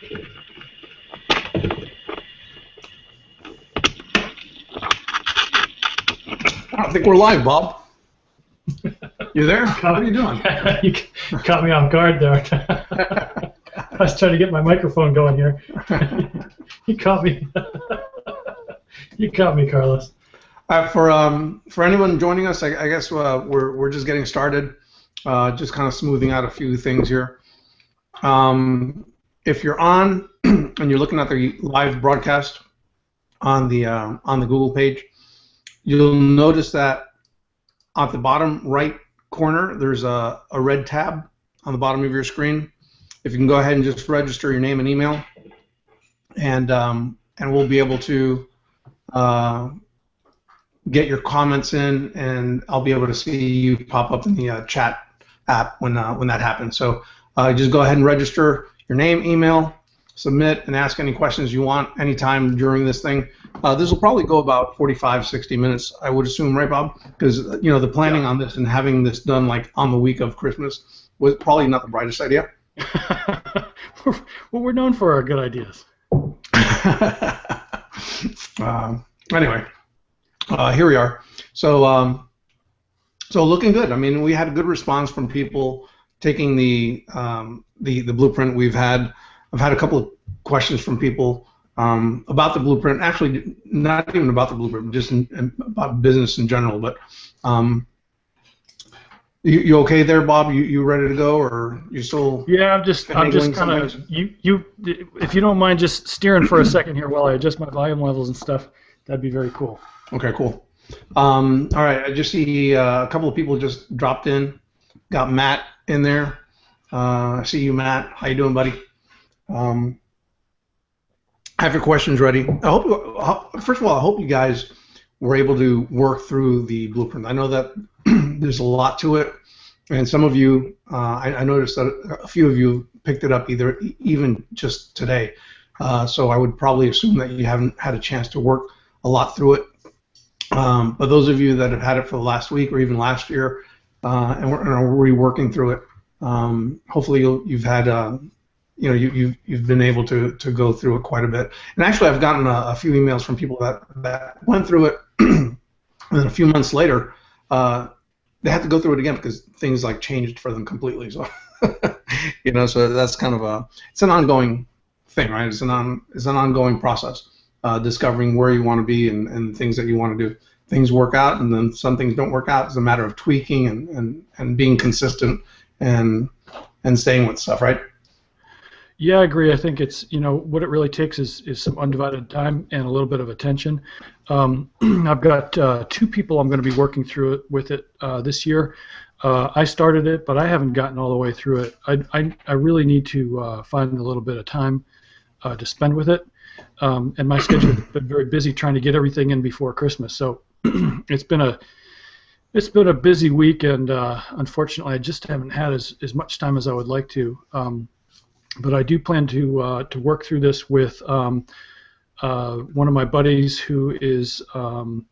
I think we're live, Bob. You there? What are you doing? You caught me off guard there. I was trying to get my microphone going here. You caught me. You caught me, Carlos. For anyone joining us, I guess we're just getting started, just kind of smoothing out a few things here. If you're on and you're looking at the live broadcast on the Google page, you'll notice that at the bottom right corner there's a red tab on the bottom of your screen. If you can go ahead and just register your name and email, and we'll be able to get your comments in, and I'll be able to see you pop up in the chat app when that happens. So just go ahead and register your name, email, submit, and ask any questions you want anytime during this thing. This will probably go about 45, 60 minutes, I would assume, right, Bob? Because the planning on this and having this done like on the week of Christmas was probably not the brightest idea. Well, we're known for our good ideas. Anyway, here we are. So looking good. I mean, we had a good response from people taking the blueprint. I've had a couple of questions from people about the blueprint. Actually, not even about the blueprint, just about business in general. But you okay there, Bob? You ready to go, or you still? Yeah, I'm just kind of you. If you don't mind, just steering for a second here while I adjust my volume levels and stuff. That'd be very cool. Okay, cool. All right, I just see a couple of people just dropped in. Got Matt in there. I see you, Matt. How you doing, buddy? Have your questions ready. First of all, I hope you guys were able to work through the blueprint. I know that there's a lot to it, and some of you, I noticed that a few of you picked it up even just today. So I would probably assume that you haven't had a chance to work a lot through it. But those of you that have had it for the last week or even last year and are reworking through it, hopefully you've had you've been able to go through it quite a bit. And actually, I've gotten a few emails from people that went through it, and then a few months later, they had to go through it again because things like changed for them completely. So, so that's kind of it's an ongoing thing, right? It's an ongoing process, discovering where you want to be and things that you want to do. Things work out, and then some things don't work out. It's a matter of tweaking and being consistent and staying with stuff, right? Yeah, I agree. I think it's, what it really takes is some undivided time and a little bit of attention. I've got two people I'm going to be working through it with it this year. I started it, but I haven't gotten all the way through it. I really need to find a little bit of time to spend with it. And my schedule has been very busy trying to get everything in before Christmas. So it's been a busy week, and unfortunately, I just haven't had as much time as I would like to. But I do plan to work through this with one of my buddies who is been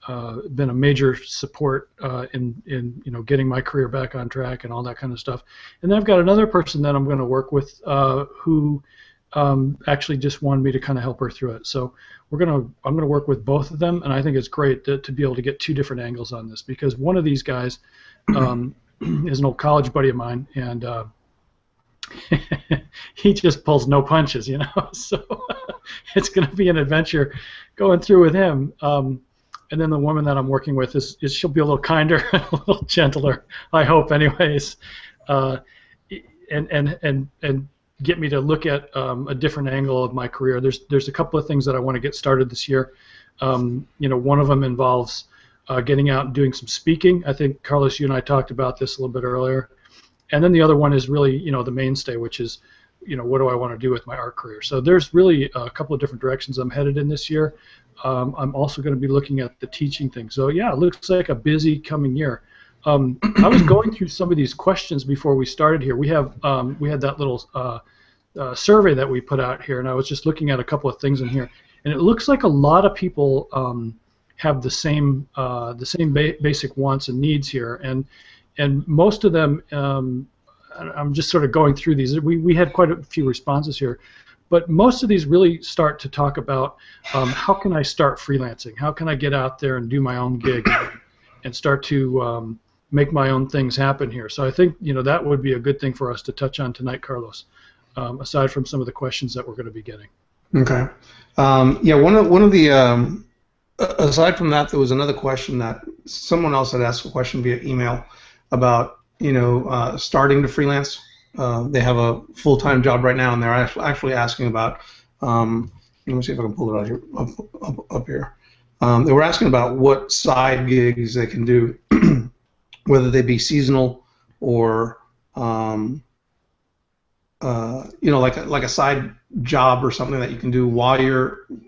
a major support in getting my career back on track and all that kind of stuff. And then I've got another person that I'm going to work with who actually just wanted me to kind of help her through it. So I'm going to work with both of them, and I think it's great to be able to get two different angles on this, because one of these guys is an old college buddy of mine, and he just pulls no punches, so it's going to be an adventure going through with him. And then the woman that I'm working with she'll be a little kinder, a little gentler, I hope, anyways, and get me to look at a different angle of my career. There's a couple of things that I want to get started this year. One of them involves getting out and doing some speaking. I think, Carlos, you and I talked about this a little bit earlier. And then the other one is really, the mainstay, which is, what do I want to do with my art career? So there's really a couple of different directions I'm headed in this year. I'm also going to be looking at the teaching thing. So yeah, it looks like a busy coming year. I was going through some of these questions before we started here. We had that little survey that we put out here, and I was just looking at a couple of things in here, and it looks like a lot of people have the same basic wants and needs here, and most of them, I'm just sort of going through these. We had quite a few responses here. But most of these really start to talk about how can I start freelancing? How can I get out there and do my own gig and start to make my own things happen here? So I think that would be a good thing for us to touch on tonight, Carlos. Aside from some of the questions that we're going to be getting. Okay. Yeah. One of the aside from that, there was another question that someone else had asked a question via email about starting to freelance. They have a full-time job right now, and they're actually asking about. Let me see if I can pull it out here up here. They were asking about what side gigs they can do, whether they be seasonal or like a side job or something that you can do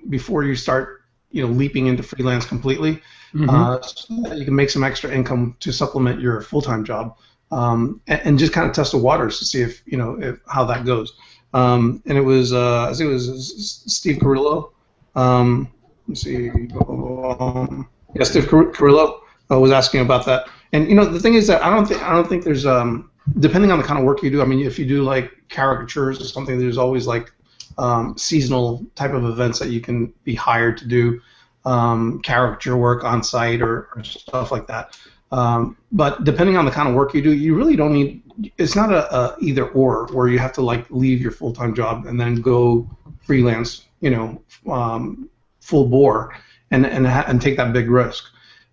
before you start leaping into freelance completely. So that you can make some extra income to supplement your full-time job, and just kind of test the waters to see if how that goes. And it was I think it was Steve Carrillo. Let's see. Yeah, Steve Carrillo was asking about that. And the thing is that I don't think there's depending on the kind of work you do. I mean, if you do like caricatures or something, there's always like seasonal type of events that you can be hired to do caricature work on site or stuff like that. But depending on the kind of work you do, you really don't need. It's not a either or where you have to like leave your full-time job and then go freelance, full bore and take that big risk.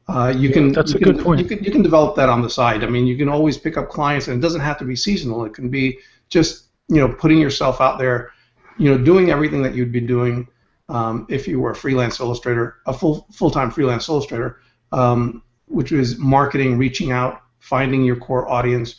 That's a good point. You can develop that on the side. I mean, you can always pick up clients, and it doesn't have to be seasonal. It can be just putting yourself out there, doing everything that you'd be doing if you were a freelance illustrator, a full-time freelance illustrator, which is marketing, reaching out, finding your core audience.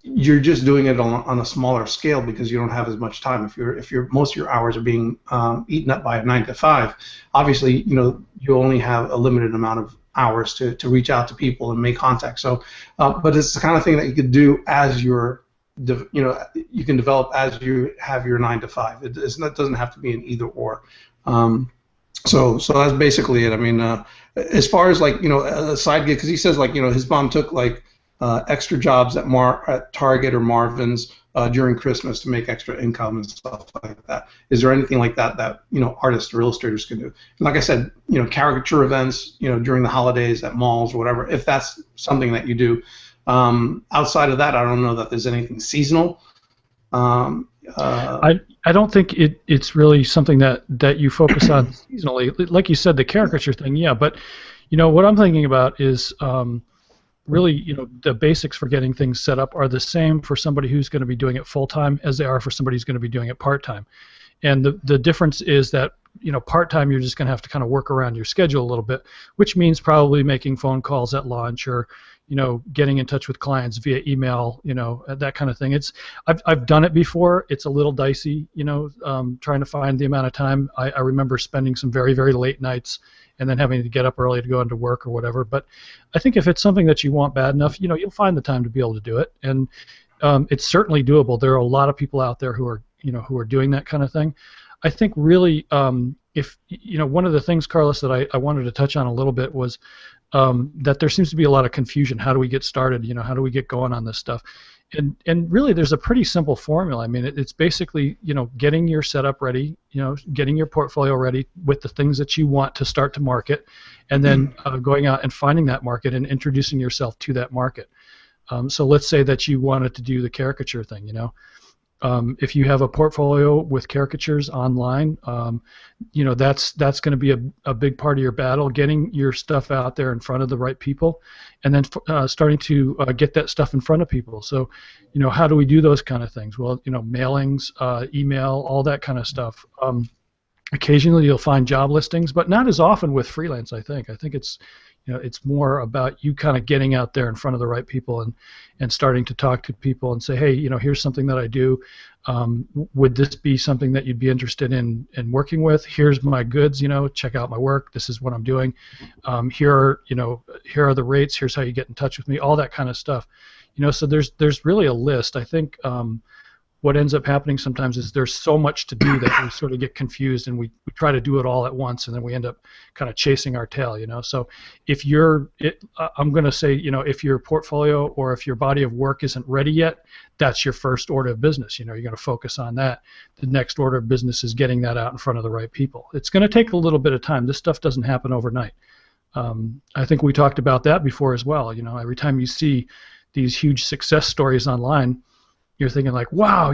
You're just doing it on a smaller scale because you don't have as much time. If most of your hours are being eaten up by a 9 to 5, obviously you only have a limited amount of hours to reach out to people and make contact. So, but it's the kind of thing that you could do as you can develop as you have your 9 to 5. It doesn't have to be an either or. So that's basically it. I mean, as far as like a side gig, because he says like his mom took like extra jobs at Target or Marvin's during Christmas to make extra income and stuff like that. Is there anything like that artists or illustrators can do? And like I said, caricature events, during the holidays at malls or whatever. If that's something that you do, outside of that, I don't know that there's anything seasonal. I don't think it's really something that you focus on seasonally. Like you said, the caricature thing, yeah. But what I'm thinking about is really, the basics for getting things set up are the same for somebody who's going to be doing it full time as they are for somebody who's going to be doing it part time. And the difference is that part time you're just going to have to kind of work around your schedule a little bit, which means probably making phone calls at lunch or getting in touch with clients via email, that kind of thing. I've done it before. It's a little dicey, trying to find the amount of time. I remember spending some very, very late nights and then having to get up early to go into work or whatever. But I think if it's something that you want bad enough, you'll find the time to be able to do it. And it's certainly doable. There are a lot of people out there who are doing that kind of thing. I think really, if one of the things, Carlos, that I wanted to touch on a little bit was that there seems to be a lot of confusion. How do we get started? How do we get going on this stuff? And really, there's a pretty simple formula. I mean, it's basically getting your setup ready, getting your portfolio ready with the things that you want to start to market, and then going out and finding that market and introducing yourself to that market. So let's say that you wanted to do the caricature thing, if you have a portfolio with caricatures online, that's going to be a big part of your battle, getting your stuff out there in front of the right people, and then starting to get that stuff in front of people. So, how do we do those kind of things? Well, mailings, email, all that kind of stuff. Occasionally you'll find job listings, but not as often with freelance, I think. I think it's more about you kind of getting out there in front of the right people and starting to talk to people and say, hey, here's something that I do. Would this be something that you'd be interested in working with? Here's my goods, check out my work. This is what I'm doing. Here are the rates. Here's how you get in touch with me. All that kind of stuff. So there's really a list. I think what ends up happening sometimes is there's so much to do that we sort of get confused, and we try to do it all at once, and then we end up kind of chasing our tail, So if I'm going to say, if your portfolio or if your body of work isn't ready yet, that's your first order of business. You're going to focus on that. The next order of business is getting that out in front of the right people. It's going to take a little bit of time. This stuff doesn't happen overnight. I think we talked about that before as well. Every time you see these huge success stories online, you're thinking like, wow,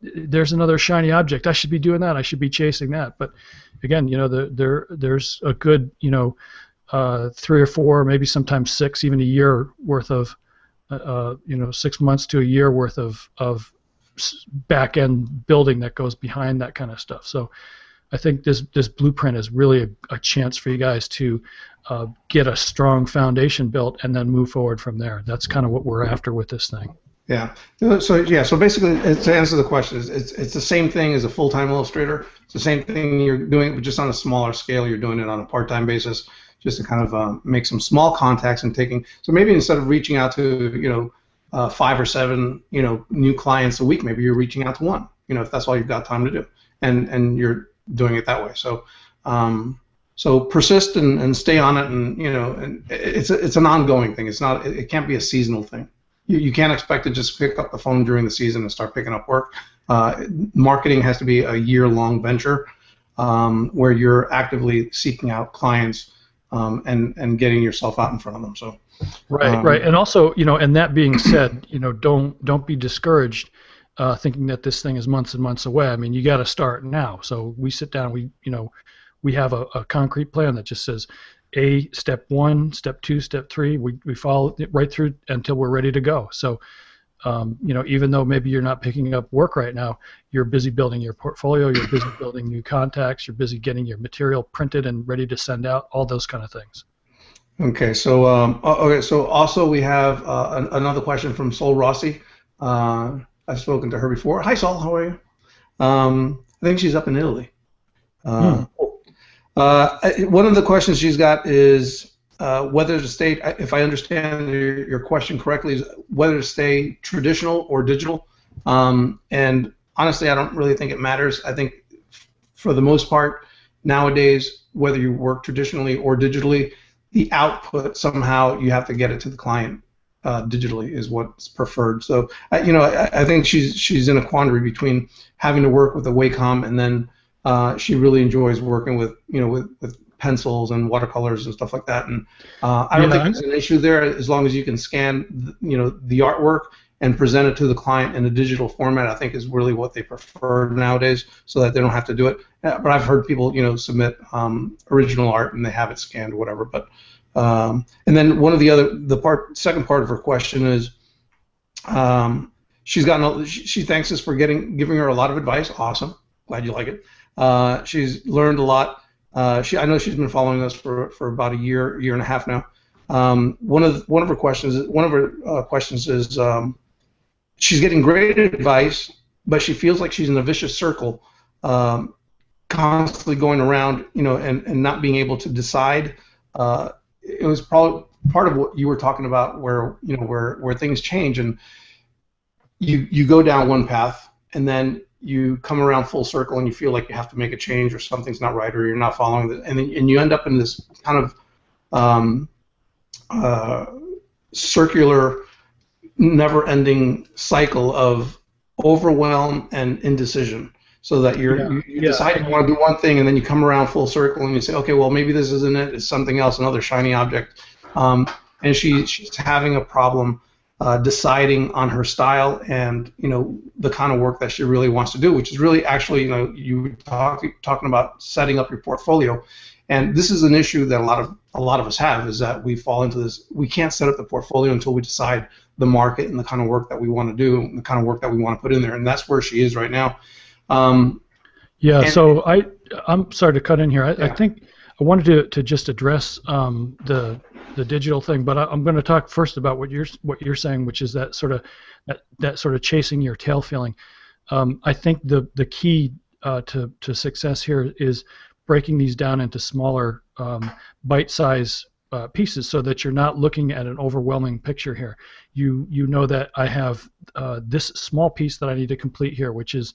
there's another shiny object. I should be doing that. I should be chasing that. But again, there's a good, 3 or 4, maybe sometimes 6, even a year worth of, 6 months to a year worth of back end building that goes behind that kind of stuff. So I think this blueprint is really a chance for you guys to get a strong foundation built and then move forward from there. That's kind of what we're after with this thing. Yeah. So basically, to answer the question, it's the same thing as a full-time illustrator. It's the same thing you're doing, but just on a smaller scale. You're doing it on a part-time basis, just to kind of make some small contacts and taking. So maybe instead of reaching out to 5 or 7 new clients a week, maybe you're reaching out to 1. If that's all you've got time to do, and you're doing it that way. So so persist and stay on it, and it's an ongoing thing. It can't be a seasonal thing. You can't expect to just pick up the phone during the season and start picking up work. Marketing has to be a year-long venture where you're actively seeking out clients and getting yourself out in front of them. So right, and also, and that being said, don't be discouraged thinking that this thing is months and months away. I mean, you got to start now. So we sit down, we have a concrete plan that just says, step 1, step 2, step 3. We follow it right through until we're ready to go. So, even though maybe you're not picking up work right now, you're busy building your portfolio, you're busy building new contacts, you're busy getting your material printed and ready to send out, all those kind of things. Okay. So, So also we have another question from Sol Rossi. I've spoken to her before. Hi, Sol. How are you? I think she's up in Italy. One of the questions she's got is whether to stay, if I understand your question correctly, is whether to stay traditional or digital. And honestly, I don't really think it matters. I think for the most part, nowadays, whether you work traditionally or digitally, the output somehow you have to get it to the client digitally is what's preferred. So I think she's in a quandary between having to work with a Wacom and then she really enjoys working with with pencils and watercolors and stuff like that. And I don't think there's an issue there as long as you can scan the artwork and present it to the client in a digital format. I think is really what they prefer nowadays, so that they don't have to do it. But I've heard people submit original art and they have it scanned or whatever. But and then one of second part of her question is she thanks us for giving her a lot of advice. Awesome, glad you like it. She's learned a lot. I know she's been following us for about a year and a half now. One of her questions is she's getting great advice, but she feels like she's in a vicious circle, constantly going around, and not being able to decide. It was probably part of what you were talking about, where things change and you go down one path and then you come around full circle and you feel like you have to make a change or something's not right or you're not following it, and you end up in this kind of circular, never-ending cycle of overwhelm and indecision. So that you decide you want to do one thing and then you come around full circle and you say, okay, well maybe this isn't it. It's something else, another shiny object. And she's having a problem deciding on her style and the kind of work that she really wants to do, which is really actually you were talking about setting up your portfolio, and this is an issue that a lot of us have, is that we fall into this. We can't set up the portfolio until we decide the market and the kind of work that we want to do and the kind of work that we want to put in there, and that's where she is right now. So I'm sorry to cut in here. I think I wanted to just address the digital thing, but I'm going to talk first about what you're saying, which is that sort of chasing your tail feeling. I think the key to success here is breaking these down into smaller bite-size pieces so that you're not looking at an overwhelming picture here. You know that I have this small piece that I need to complete here, which is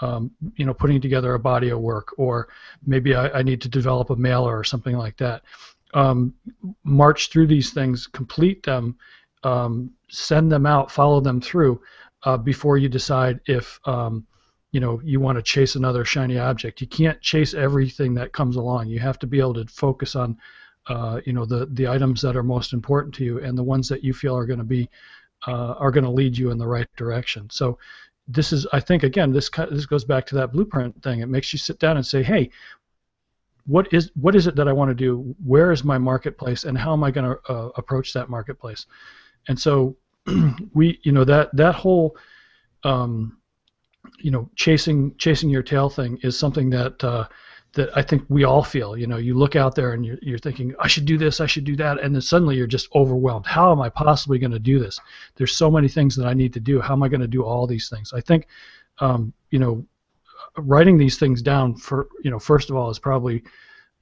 putting together a body of work, or maybe I need to develop a mailer or something like that. March through these things, complete them, send them out, follow them through before you decide if you want to chase another shiny object. You can't chase everything that comes along. You have to be able to focus on the items that are most important to you, and the ones that you feel are going to lead you in the right direction. So this is, I think, again, this goes back to that blueprint thing. It makes you sit down and say, hey, what is it that I want to do? Where is my marketplace, and how am I going to approach that marketplace? And so that whole chasing your tail thing is something that I think we all feel. You look out there and you're thinking, I should do this, I should do that, and then suddenly you're just overwhelmed. How am I possibly going to do this? There's so many things that I need to do. How am I going to do all these things? I think writing these things down first of all is probably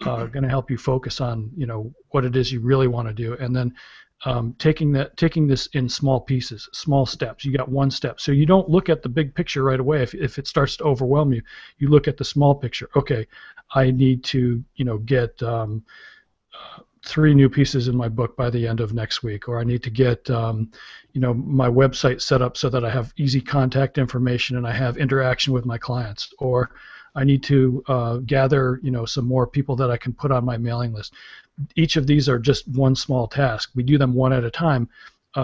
going to help you focus on what it is you really want to do, and then taking this in small pieces, small steps. You got one step, so you don't look at the big picture right away. If it starts to overwhelm you, you look at the small picture. Okay, I need to get 3 new pieces in my book by the end of next week, or I need to get my website set up so that I have easy contact information and I have interaction with my clients, or I need to gather some more people that I can put on my mailing list. Each of these are just one small task. We do them one at a time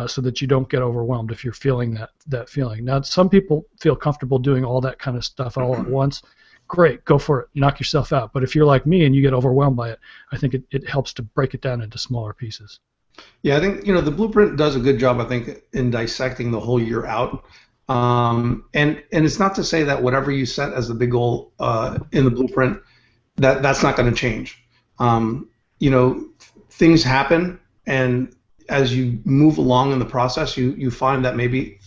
so that you don't get overwhelmed if you're feeling that feeling. Now, some people feel comfortable doing all that kind of stuff all at once. Great, go for it. Knock yourself out. But if you're like me and you get overwhelmed by it, I think it helps to break it down into smaller pieces. Yeah, I think the blueprint does a good job, I think, in dissecting the whole year out. And it's not to say that whatever you set as the big goal in the blueprint, that's not going to change. Things happen, and as you move along in the process, you find that maybe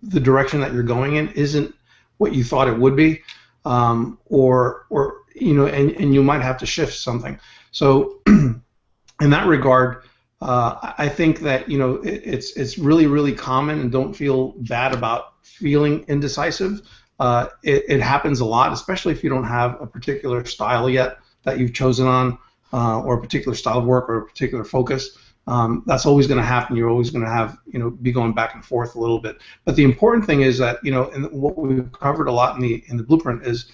the direction that you're going in isn't what you thought it would be, or and you might have to shift something. So in that regard, I think that it's really, really common, and don't feel bad about feeling indecisive. It happens a lot, especially if you don't have a particular style yet that you've chosen on, or a particular style of work or a particular focus. That's always going to happen. You're always going to have be going back and forth a little bit. But the important thing is that and what we've covered a lot in the blueprint is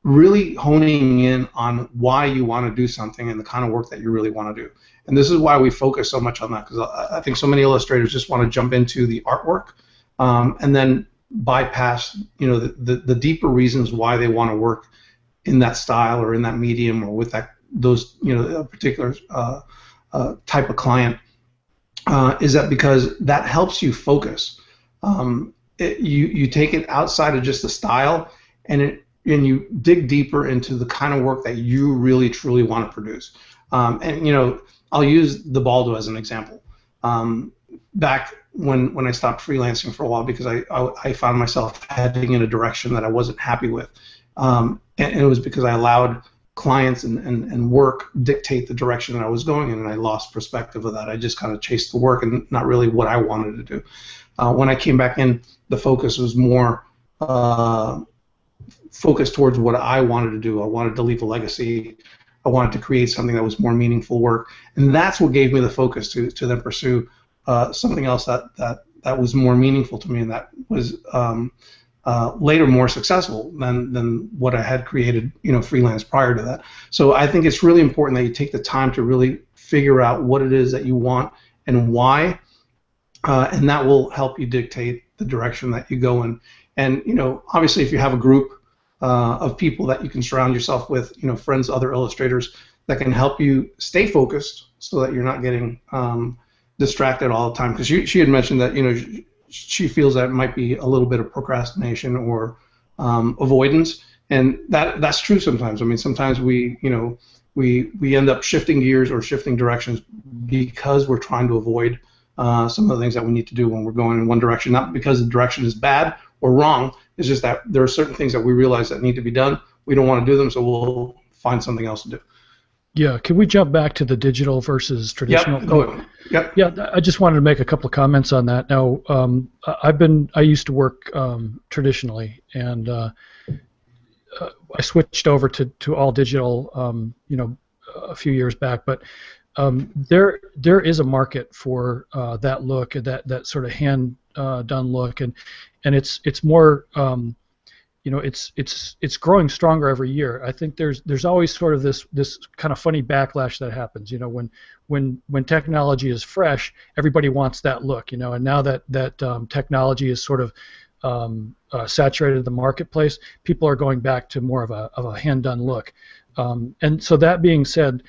really honing in on why you want to do something and the kind of work that you really want to do. And this is why we focus so much on that, because I think so many illustrators just want to jump into the artwork and then bypass the deeper reasons why they want to work in that style or in that medium or with those a particular type of client. Is that because that helps you focus. You take it outside of just the style, and you dig deeper into the kind of work that you really truly want to produce. I'll use the Baldo as an example. Back when I stopped freelancing for a while because I found myself heading in a direction that I wasn't happy with, and it was because I allowed clients and work dictate the direction that I was going in, and I lost perspective of that. I just kind of chased the work and not really what I wanted to do. When I came back in, the focus was more focused towards what I wanted to do. I wanted to leave a legacy. I wanted to create something that was more meaningful work, and that's what gave me the focus to then pursue something else that was more meaningful to me, and that was later more successful than what I had created, freelance prior to that. So I think it's really important that you take the time to really figure out what it is that you want and why, and that will help you dictate the direction that you go in. And obviously, if you have a group of people that you can surround yourself with, friends, other illustrators that can help you stay focused, so that you're not getting distracted all the time. Because she had mentioned that she feels that it might be a little bit of procrastination or avoidance, and that's true sometimes. I mean, sometimes we end up shifting gears or shifting directions because we're trying to avoid some of the things that we need to do when we're going in one direction. Not because the direction is bad or wrong. It's just that there are certain things that we realize that need to be done. We don't want to do them, so we'll find something else to do. Yeah, can we jump back to the digital versus traditional Yep. thing? Go. Yep. Yeah, I just wanted to make a couple of comments on that. Now, I used to work traditionally, and I switched over to all digital, a few years back. But there is a market for that look, that sort of hand done look, and it's more. It's growing stronger every year. I think there's always sort of this kind of funny backlash that happens. When technology is fresh, everybody wants that look. And now that technology is sort of saturated the marketplace, people are going back to more of a hand done look. And so that being said,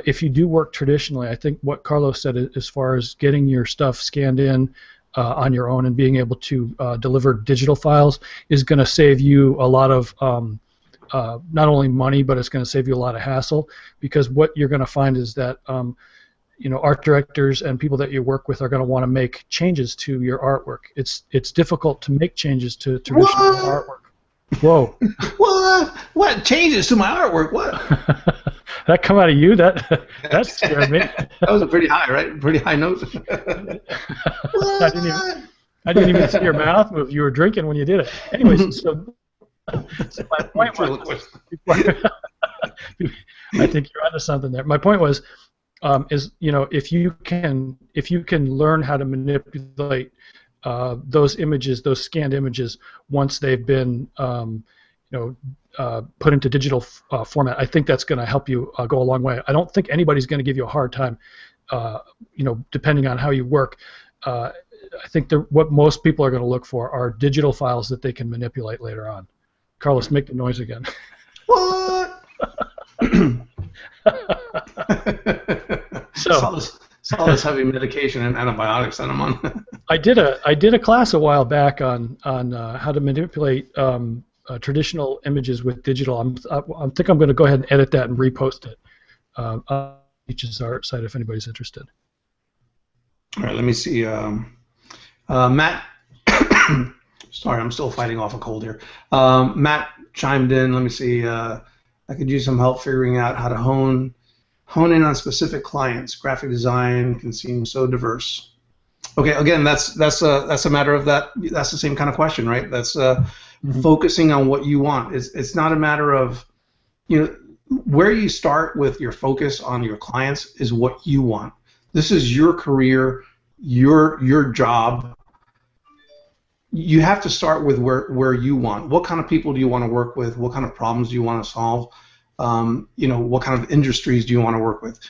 if you do work traditionally, I think what Carlos said as far as getting your stuff scanned in on your own and being able to deliver digital files is going to save you a lot of not only money, but it's going to save you a lot of hassle, because what you're going to find is that art directors and people that you work with are going to want to make changes to your artwork. It's difficult to make changes to traditional artwork. Whoa. What changes to my artwork? What? That come out of you? That scared me. That was a pretty high, right? Pretty high note. I didn't even see your mouth move. You were drinking when you did it. Anyways, so my point was, I think you're onto something there. My point was, if you can learn how to manipulate those images, those scanned images, once they've been put into digital format, I think that's going to help you go a long way. I don't think anybody's going to give you a hard time, depending on how you work. I think what most people are going to look for are digital files that they can manipulate later on. Carlos, make the noise again. What? Saw this heavy medication and antibiotics that I'm on. I did a class a while back on how to manipulate traditional images with digital. I think I'm going to go ahead and edit that and repost it on Teach's Art site if anybody's interested. All right, let me see. Matt, sorry, I'm still fighting off a cold here. Matt chimed in. Let me see. I could use some help figuring out how to hone in on specific clients. Graphic design can seem so diverse. Okay, again, that's a matter of that. That's the same kind of question, right? That's focusing on what you want. It's not a matter of, where you start with your focus on your clients is what you want. This is your career, your job. You have to start with where you want. What kind of people do you want to work with? What kind of problems do you want to solve? What kind of industries do you want to work with?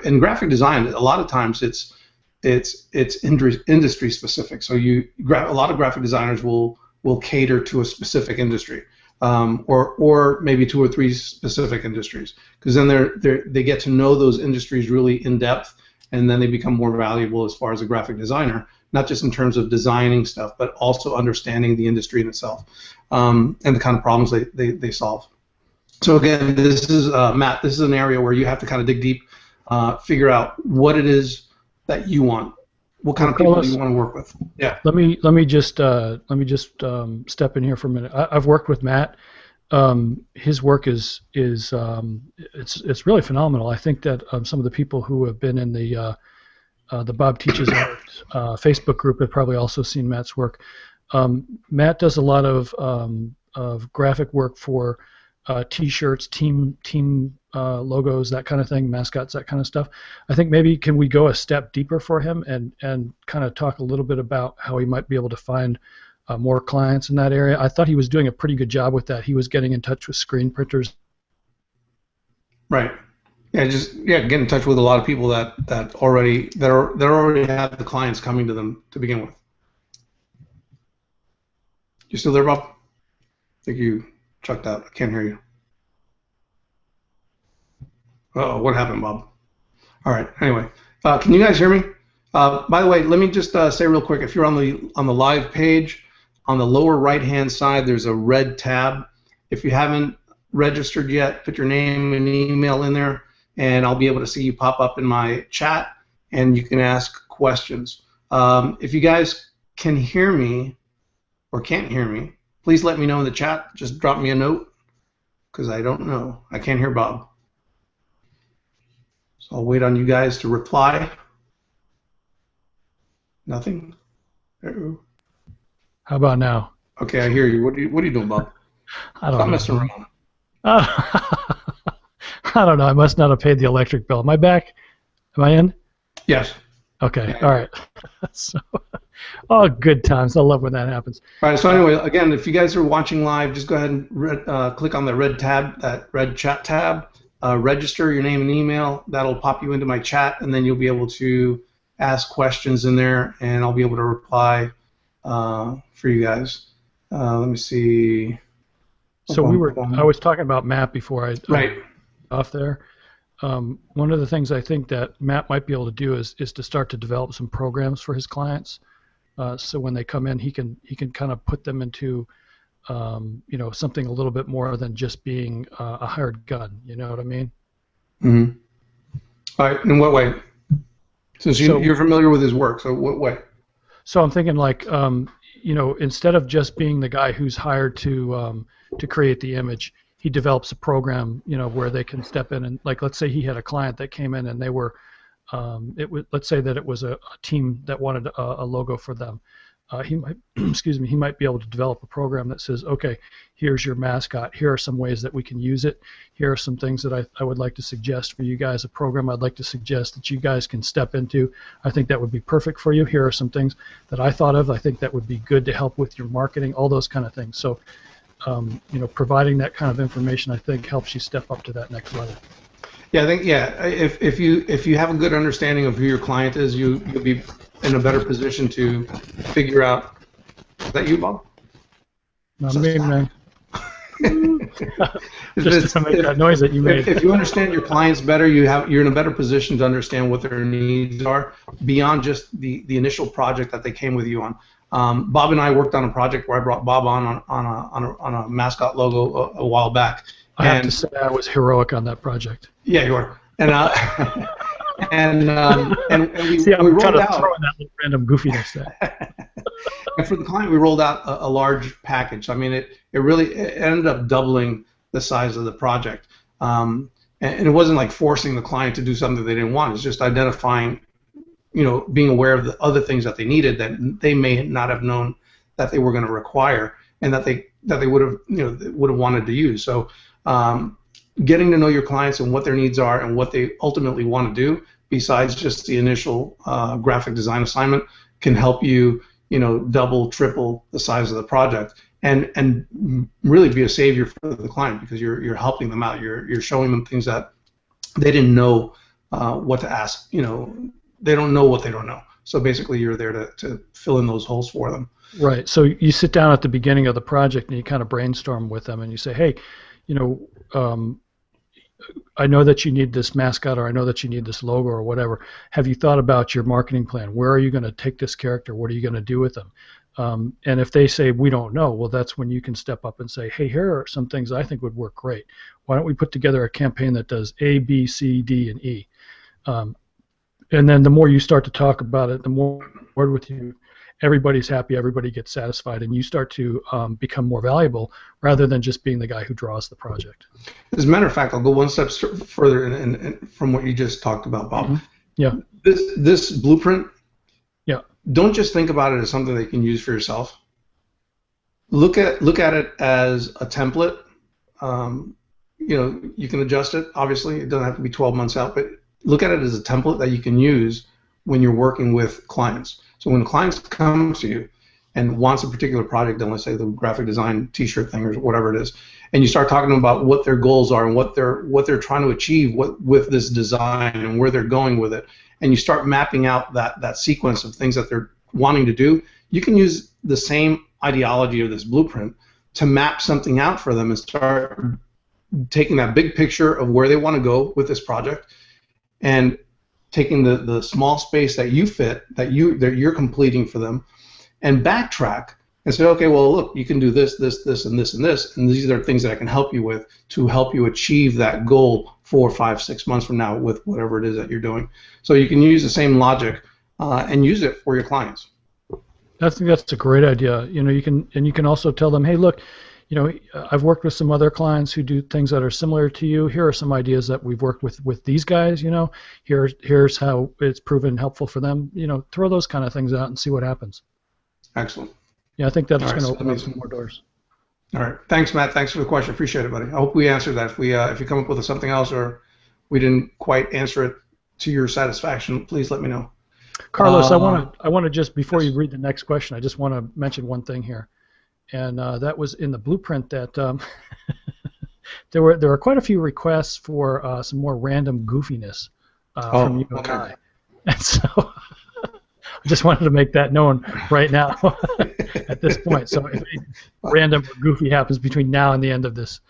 In graphic design, a lot of times it's industry specific. So a lot of graphic designers will cater to a specific industry, or maybe 2 or 3 specific industries, because then they get to know those industries really in depth, and then they become more valuable as far as a graphic designer, not just in terms of designing stuff, but also understanding the industry in itself, and the kind of problems they solve. So again, this is Matt. This is an area where you have to kind of dig deep, figure out what it is that you want. What kind of people do you want to work with? Yeah. Let me just step in here for a minute. I've worked with Matt. His work is it's really phenomenal. I think that some of the people who have been in the Bob Teaches Art Facebook group have probably also seen Matt's work. Matt does a lot of graphic work for T-shirts, team logos, that kind of thing, mascots, that kind of stuff. I think maybe can we go a step deeper for him and kind of talk a little bit about how he might be able to find more clients in that area. I thought he was doing a pretty good job with that. He was getting in touch with screen printers. Right. Yeah, get in touch with a lot of people that already have the clients coming to them to begin with. You still there, Bob? I think you chucked out. I can't hear you. Uh-oh, what happened, Bob? All right. Anyway, can you guys hear me? By the way, let me just say real quick. If you're on the live page, on the lower right-hand side, there's a red tab. If you haven't registered yet, put your name and email in there, and I'll be able to see you pop up in my chat, and you can ask questions. If you guys can hear me or can't hear me, please let me know in the chat. Just drop me a note, because I don't know. I can't hear Bob. I'll wait on you guys to reply. Nothing? Uh-oh. How about now? Okay, I hear you. What are you doing, Bob? I don't Stop know. messing around. I don't know. I must not have paid the electric bill. Am I back? Am I in? Yes. Okay. Yeah. All right. So, oh, good times. I love when that happens. All right. So anyway, again, if you guys are watching live, just go ahead and click on the red tab, that red chat tab. Register your name and email. That'll pop you into my chat, and then you'll be able to ask questions in there, and I'll be able to reply for you guys. Let me see. So I was talking about Matt before I Right. off there. One of the things I think that Matt might be able to do is to start to develop some programs for his clients. So when they come in, he can kind of put them into something a little bit more than just being a hired gun. You know what I mean? Mm-hmm. All right. In what way? Since you're familiar with his work, so what way? So I'm thinking like, instead of just being the guy who's hired to create the image, he develops a program, where they can step in and, like, let's say he had a client that came in and they were, let's say that it was a team that wanted a logo for them. He might, he might be able to develop a program that says, okay, here's your mascot. Here are some ways that we can use it. Here are some things that I would like to suggest for you guys, a program I'd like to suggest that you guys can step into. I think that would be perfect for you. Here are some things that I thought of. I think that would be good to help with your marketing, all those kind of things. So, providing that kind of information, I think, helps you step up to that next level. Yeah, I think if you have a good understanding of who your client is, you'll be in a better position to figure out. Is that you, Bob? Not me, man. Just to make that noise that you made. If you understand your clients better, you're in a better position to understand what their needs are beyond just the initial project that they came with you on. Bob and I worked on a project where I brought Bob on a mascot logo a while back. I have to say I was heroic on that project. Yeah, you are. And we, see, I'm we rolled kind of out, throwing that little random goofiness there. And for the client, we rolled out a large package. I mean, it ended up doubling the size of the project. And it wasn't like forcing the client to do something they didn't want. It's just identifying, being aware of the other things that they needed that they may not have known that they were going to require, and that they would have wanted to use. So getting to know your clients and what their needs are and what they ultimately want to do, besides just the initial graphic design assignment, can help you, double, triple the size of the project, and really be a savior for the client, because you're helping them out. You're showing them things that they didn't know what to ask. They don't know what they don't know. So basically, you're there to fill in those holes for them. Right. So you sit down at the beginning of the project and you kind of brainstorm with them and you say, hey, I know that you need this mascot, or I know that you need this logo or whatever. Have you thought about your marketing plan? Where are you going to take this character? What are you going to do with them? And if they say, we don't know, well, that's when you can step up and say, hey, here are some things I think would work great. Why don't we put together a campaign that does A, B, C, D, and E? And then the more you start to talk about it, the more with you, everybody's happy, everybody gets satisfied, and you start to become more valuable rather than just being the guy who draws the project. As a matter of fact, I'll go one step further in from what you just talked about, Bob. Mm-hmm. Yeah. This blueprint, yeah, don't just think about it as something that you can use for yourself. Look at it as a template. You can adjust it. Obviously, it doesn't have to be 12 months out, but look at it as a template that you can use when you're working with clients. So when clients come to you and wants a particular project done, let's say the graphic design T-shirt thing or whatever it is, and you start talking to them about what their goals are and what they're trying to achieve with this design and where they're going with it, and you start mapping out that sequence of things that they're wanting to do, you can use the same ideology of this blueprint to map something out for them and start taking that big picture of where they want to go with this project, and taking the small space that you fit, that you're completing for them, and backtrack and say, okay, well, look, you can do this, this, this, and this, and this, and these are things that I can help you with to help you achieve that goal 4, 5, 6 months from now with whatever it is that you're doing. So you can use the same logic and use it for your clients. I think that's a great idea. You can also tell them, hey, look, I've worked with some other clients who do things that are similar to you. Here are some ideas that we've worked with these guys. Here's how it's proven helpful for them. Throw those kind of things out and see what happens. Excellent. Yeah, I think that's All right, going to so open up some more doors. all right. Thanks, Matt. Thanks for the question. Appreciate it, buddy. I hope we answered that. If you come up with something else or we didn't quite answer it to your satisfaction, please let me know. Carlos, I want to just before yes. you read the next question, I just want to mention one thing here, and that was in the blueprint that there were quite a few requests for some more random goofiness from you and I, and so I just wanted to make that known right now at this point. So if any random or goofy happens between now and the end of this,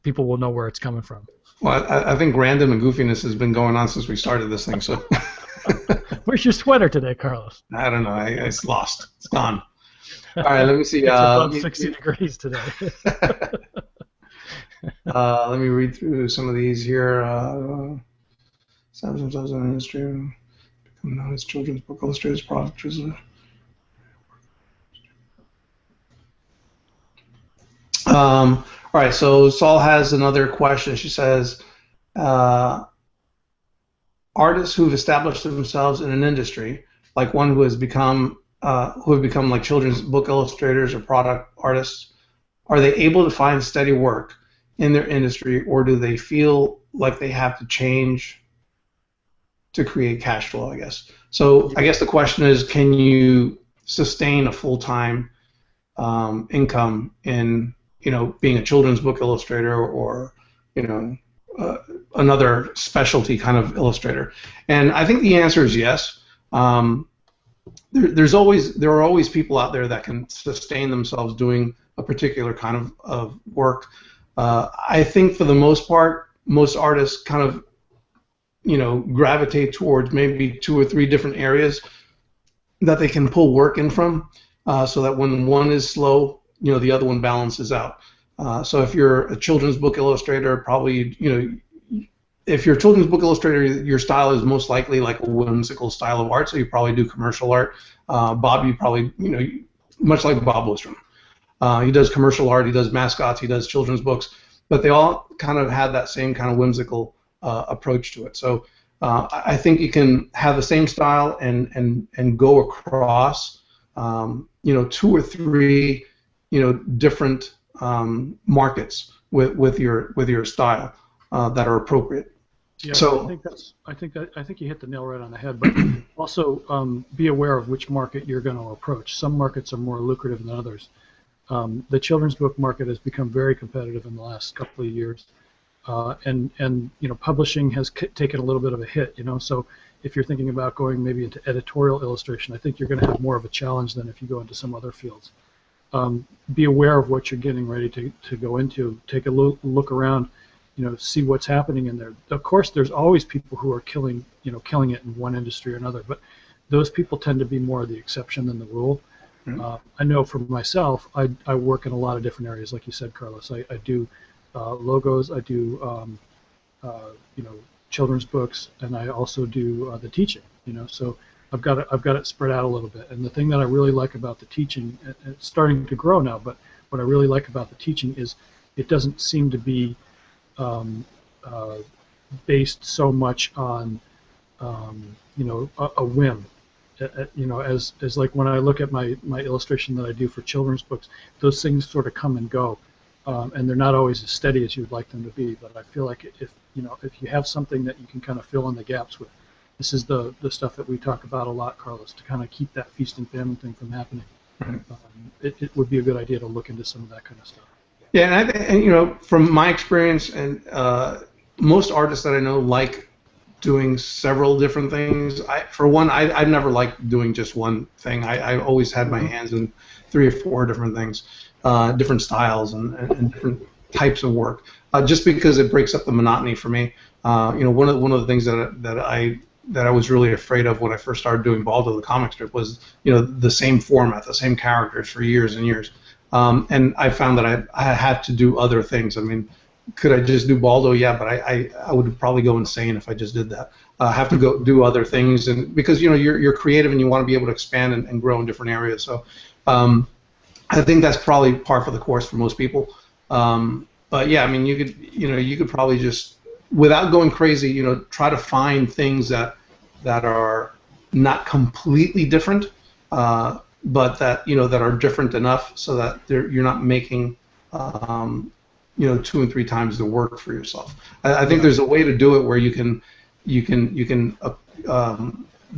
people will know where it's coming from. Well, I think random and goofiness has been going on since we started this thing. So. Where's your sweater today, Carlos? I don't know. It's lost. It's gone. All right. Let me see. It's above 60 degrees today. Let me read through some of these here. Establish themselves in the industry, become known as children's book illustrators, producers. All right. So Saul has another question. She says, artists who've established themselves in an industry, like one who have become like children's book illustrators or product artists, are they able to find steady work in their industry, or do they feel like they have to change to create cash flow, I guess? So I guess the question is, can you sustain a full-time income in, being a children's book illustrator or, another specialty kind of illustrator? And I think the answer is yes. There are always people out there that can sustain themselves doing a particular kind of work. I think for the most part, most artists kind of, gravitate towards maybe 2 or 3 different areas that they can pull work in from, so that when one is slow, the other one balances out. So if you're a children's book illustrator, probably, if you're a children's book illustrator, your style is most likely like a whimsical style of art, so you probably do commercial art. Bob, you probably, much like Bob Lostrom. He does commercial art, he does mascots, he does children's books, but they all kind of have that same kind of whimsical approach to it. So I think you can have the same style and go across, 2 or 3, different markets with your style that are appropriate. Yeah, so I think you hit the nail right on the head. But also be aware of which market you're going to approach. Some markets are more lucrative than others. The children's book market has become very competitive in the last couple of years, and publishing has taken a little bit of a hit. So if you're thinking about going maybe into editorial illustration, I think you're going to have more of a challenge than if you go into some other fields. Be aware of what you're getting ready to go into. Take a look around. See what's happening in there. Of course, there's always people who are killing it in one industry or another, but those people tend to be more the exception than the rule. I know for myself, I work in a lot of different areas, like you said, Carlos. I do logos, I do children's books, and I also do the teaching. So I've got it spread out a little bit. And the thing that I really like about the teaching, it's starting to grow now, but what I really like about the teaching is it doesn't seem to be based so much on a whim. As like when I look at my illustration that I do for children's books, those things sort of come and go, and they're not always as steady as you'd like them to be. But I feel like if you have something that you can kind of fill in the gaps with, this is the stuff that we talk about a lot, Carlos, to kind of keep that feast and famine thing from happening. Right. It would be a good idea to look into some of that kind of stuff. Yeah, and from my experience, and most artists that I know like doing several different things. I've never liked doing just one thing. I always had my hands in 3 or 4 different things, different styles and different types of work, just because it breaks up the monotony for me. One of the things that I was really afraid of when I first started doing Baldo the comic strip was the same format, the same characters for years and years. And I found that I had to do other things. I mean, could I just do Baldo? Yeah, but I would probably go insane if I just did that. I have to go do other things, and because you're creative and you want to be able to expand and grow in different areas. So I think that's probably par for the course for most people. But yeah, I mean, you could probably just, without going crazy, try to find things that are not completely different, but that are different enough so that you're not making, two and three times the work for yourself. I think Yeah. there's a way to do it where you can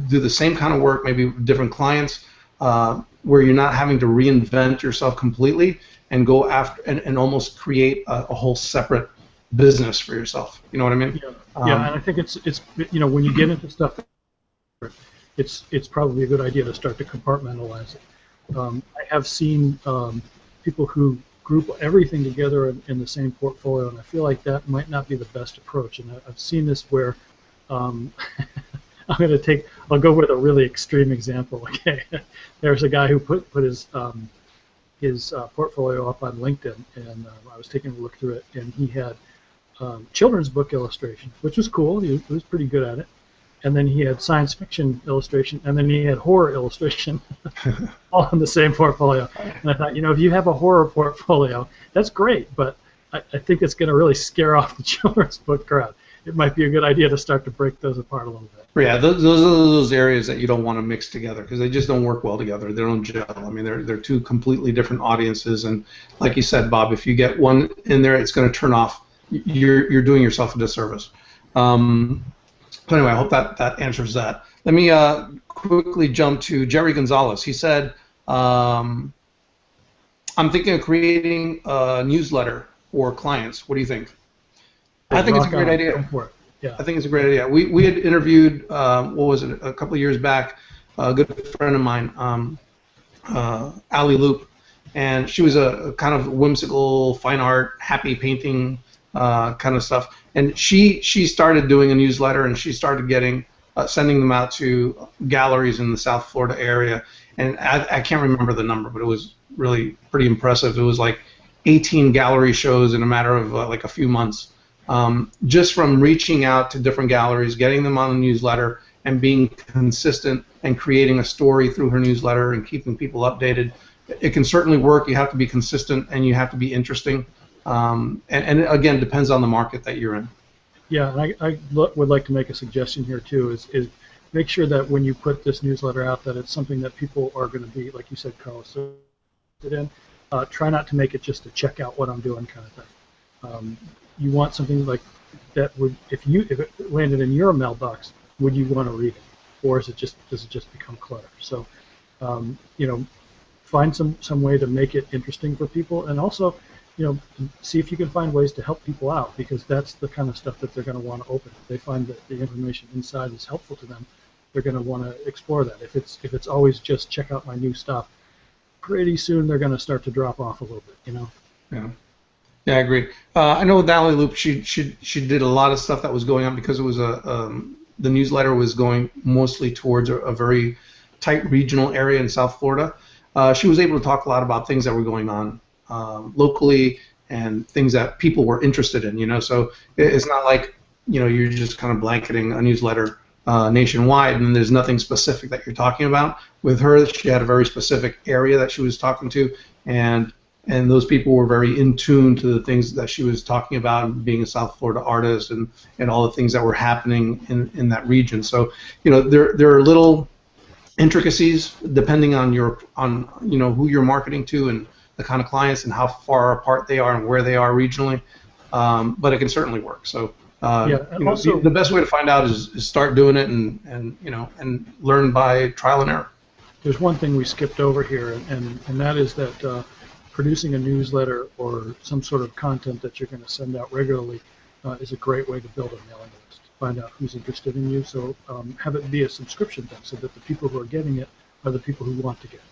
do the same kind of work, maybe with different clients, where you're not having to reinvent yourself completely and go after and almost create a whole separate business for yourself. You know what I mean? Yeah, yeah, and I think it's when you get into stuff, it's probably a good idea to start to compartmentalize it. I have seen people who group everything together in the same portfolio, and I feel like that might not be the best approach. And I've seen this where um, I'll go with a really extreme example. Okay, there's a guy who put his portfolio up on LinkedIn, and I was taking a look through it, and he had children's book illustration, which was cool. He was pretty good at it. And then he had science fiction illustration, and then he had horror illustration, all in the same portfolio. And I thought, if you have a horror portfolio, that's great, but I think it's going to really scare off the children's book crowd. It might be a good idea to start to break those apart a little bit. Yeah, those are those areas that you don't want to mix together because they just don't work well together. They don't gel. I mean, they're two completely different audiences, and like you said, Bob, if you get one in there, it's going to turn off. You're doing yourself a disservice. So anyway, I hope that answers that. Let me quickly jump to Jerry Gonzalez. He said, I'm thinking of creating a newsletter for clients. What do you think? I think it's a great idea. Yeah. I think it's a great idea. We had interviewed, what was it, a couple of years back, a good friend of mine, Ali Loop, and she was a kind of whimsical, fine art, happy painting kind of stuff. And she started doing a newsletter, and she started sending them out to galleries in the South Florida area. And I can't remember the number, but it was really pretty impressive. It was like 18 gallery shows in a matter of like a few months, just from reaching out to different galleries, getting them on the newsletter, and being consistent and creating a story through her newsletter and keeping people updated. It can certainly work. You have to be consistent, and you have to be interesting. And again, depends on the market that you're in. Yeah, and I would like to make a suggestion here too. Is make sure that when you put this newsletter out, that it's something that people are going to be, like you said, Carlos, interested in. Try not to make it just a check out what I'm doing kind of thing. You want something like that would, if it landed in your mailbox, would you want to read it, or does it just become clutter? So, find some way to make it interesting for people, and also, see if you can find ways to help people out, because that's the kind of stuff that they're going to want to open. If they find that the information inside is helpful to them, they're going to want to explore that. If it's always just check out my new stuff, pretty soon they're going to start to drop off a little bit. Yeah, I agree. I know with Alley Loop, she did a lot of stuff that was going on because it was the newsletter was going mostly towards a very tight regional area in South Florida. She was able to talk a lot about things that were going on locally and things that people were interested in. So it's not like you're just kind of blanketing a newsletter nationwide and there's nothing specific that you're talking about. With her, she had a very specific area that she was talking to, and those people were very in tune to the things that she was talking about, and being a South Florida artist and all the things that were happening in that region. So there are little intricacies depending on who you're marketing to and the kind of clients and how far apart they are and where they are regionally, but it can certainly work. So also, the best way to find out is start doing it and learn by trial and error. There's one thing we skipped over here, and that is that producing a newsletter or some sort of content that you're going to send out regularly is a great way to build a mailing list. Find out who's interested in you, so have it be a subscription thing, so that the people who are getting it are the people who want to get it.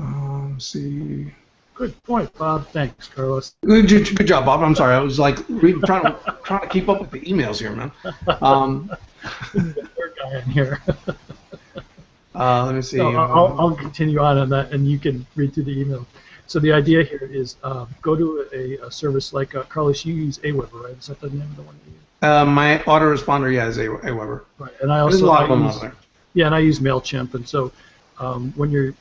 Let's see. Good point, Bob. Thanks, Carlos. Good job, Bob. I'm sorry. I was like trying to keep up with the emails here, man. Third guy in here. Let me see. So I'll continue on that, and you can read through the email. So the idea here is go to a service like Carlos. You use Aweber, right? Is that the name of the one you use? My autoresponder, is Aweber. Right, and I also There's a lot of them out there. Yeah, and I use Mailchimp, and so When you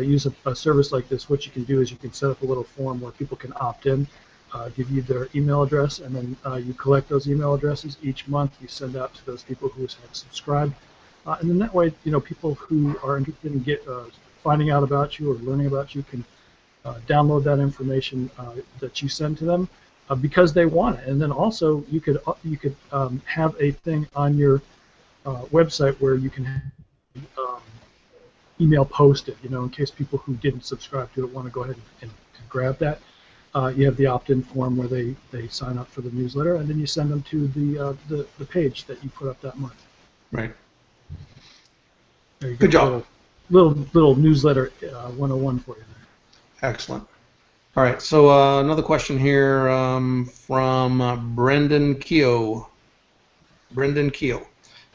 use a service like this, what you can do is you can set up a little form where people can opt in, give you their email address, and then you collect those email addresses each month. You send out to those people who have subscribed, and then that way, people who are interested in finding out about you or learning about you can download that information that you send to them because they want it. And then also you could have a thing on your website where you can um, email posted, in case people who didn't subscribe to it want to go ahead and grab that. You have the opt-in form where they sign up for the newsletter, and then you send them to the page that you put up that month. Right. There you Good go. job. Little newsletter 101 for you there. Excellent. All right, so another question here from Brendan Keogh.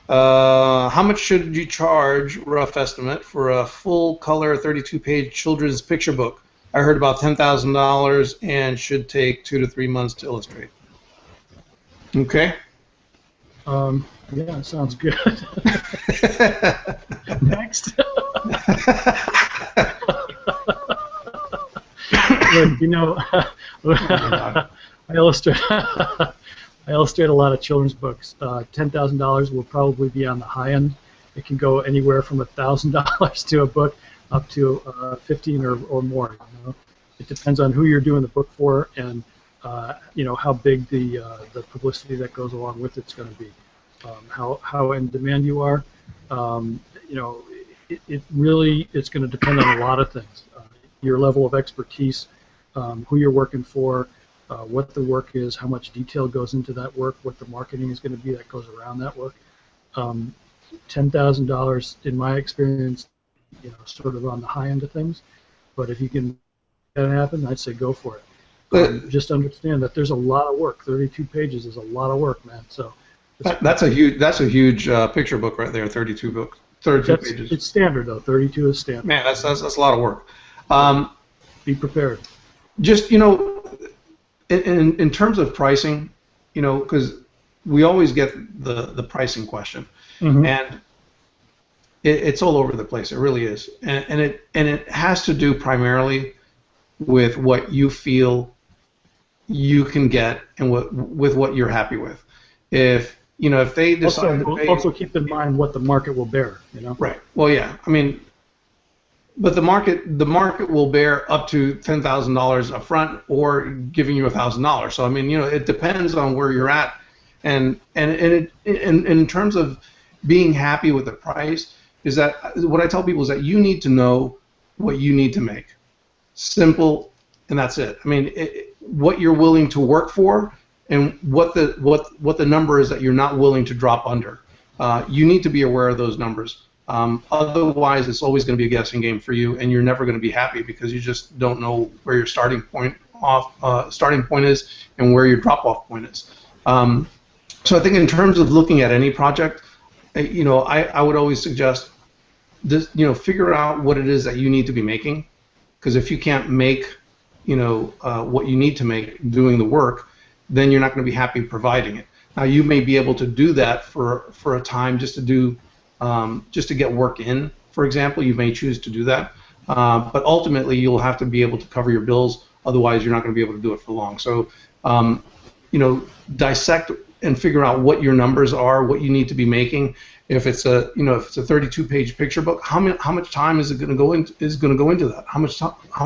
How much should you charge, rough estimate, for a full-color 32-page children's picture book? I heard about $10,000 and should take 2 to 3 months to illustrate. Okay. Yeah, sounds good. Next. Look, I illustrate a lot of children's books. $10,000 will probably be on the high end. It can go anywhere from $1,000 to a book up to 15 or more. It depends on who you're doing the book for and how big the publicity that goes along with it's going to be. How in demand you are. It really it's going to depend on a lot of things. Your level of expertise, who you're working for, what the work is, how much detail goes into that work, what the marketing is going to be that goes around that work. $10,000, in my experience, sort of on the high end of things. But if you can make that happen, I'd say go for it. Just understand that there's a lot of work. 32 pages is a lot of work, man. So that's a huge picture book right there. 32 pages. It's standard though. 32 is standard. Man, that's a lot of work. Be prepared. Just in terms of pricing, because we always get the pricing question, and it's all over the place. It really is, and it has to do primarily with what you feel you can get and with what you're happy with. If they decide to pay, also keep in mind what the market will bear. Right. Well, yeah. I mean, but the market will bear up to $10,000 up front or giving you $1,000. So I mean, it depends on where you're at, and in terms of being happy with the price, is that what I tell people is that you need to know what you need to make. Simple, and that's it. I mean, what you're willing to work for, and what the number is that you're not willing to drop under. You need to be aware of those numbers. Otherwise, it's always going to be a guessing game for you, and you're never going to be happy because you just don't know where your starting point is and where your drop-off point is. So I think in terms of looking at any project, I would always suggest this. Figure out what it is that you need to be making, because if you can't make what you need to make doing the work, then you're not going to be happy providing it. Now you may be able to do that for a time just to get work in, for example. You may choose to do that, but ultimately you'll have to be able to cover your bills. Otherwise, you're not going to be able to do it for long. So, dissect and figure out what your numbers are, what you need to be making. If it's a 32-page picture book, how much time is it going to go into that? How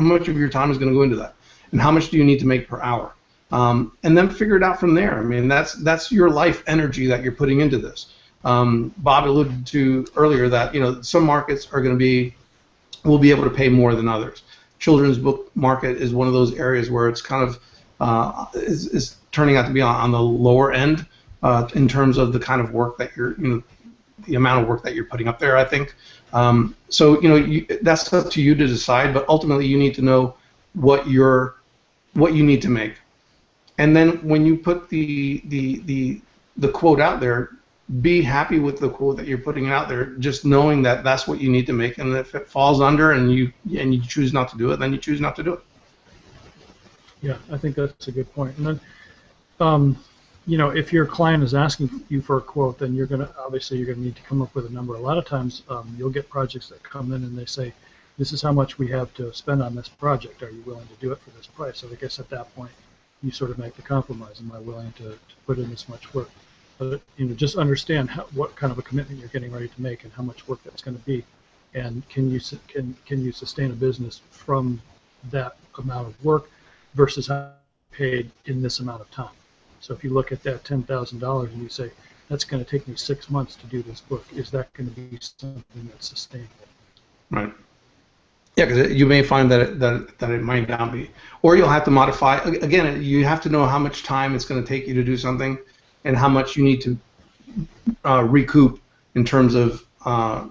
much of your time is going to go into that? And how much do you need to make per hour? And then figure it out from there. I mean, that's your life energy that you're putting into this. Bob alluded to earlier that some markets will be able to pay more than others. Children's book market is one of those areas where it's kind of is turning out to be on the lower end in terms of the kind of work that the amount of work that you're putting up there, I think. So that's up to you to decide, but ultimately you need to know what you need to make. And then when you put the quote out there, be happy with the quote that you're putting out there, just knowing that that's what you need to make, and if it falls under and you choose not to do it, then you choose not to do it. Yeah, I think that's a good point. And then if your client is asking you for a quote, then obviously you're gonna need to come up with a number. A lot of times, you'll get projects that come in and they say, "This is how much we have to spend on this project. Are you willing to do it for this price?" So I guess at that point, you sort of make the compromise. Am I willing to put in this much work? But just understand what kind of a commitment you're getting ready to make and how much work that's going to be, and can you sustain a business from that amount of work versus how paid in this amount of time. So if you look at that $10,000 and you say, that's going to take me 6 months to do this book, is that going to be something that's sustainable? Right. Yeah, because you may find that it might not be, or you'll have to modify. Again, you have to know how much time it's going to take you to do something, and how much you need to recoup in terms of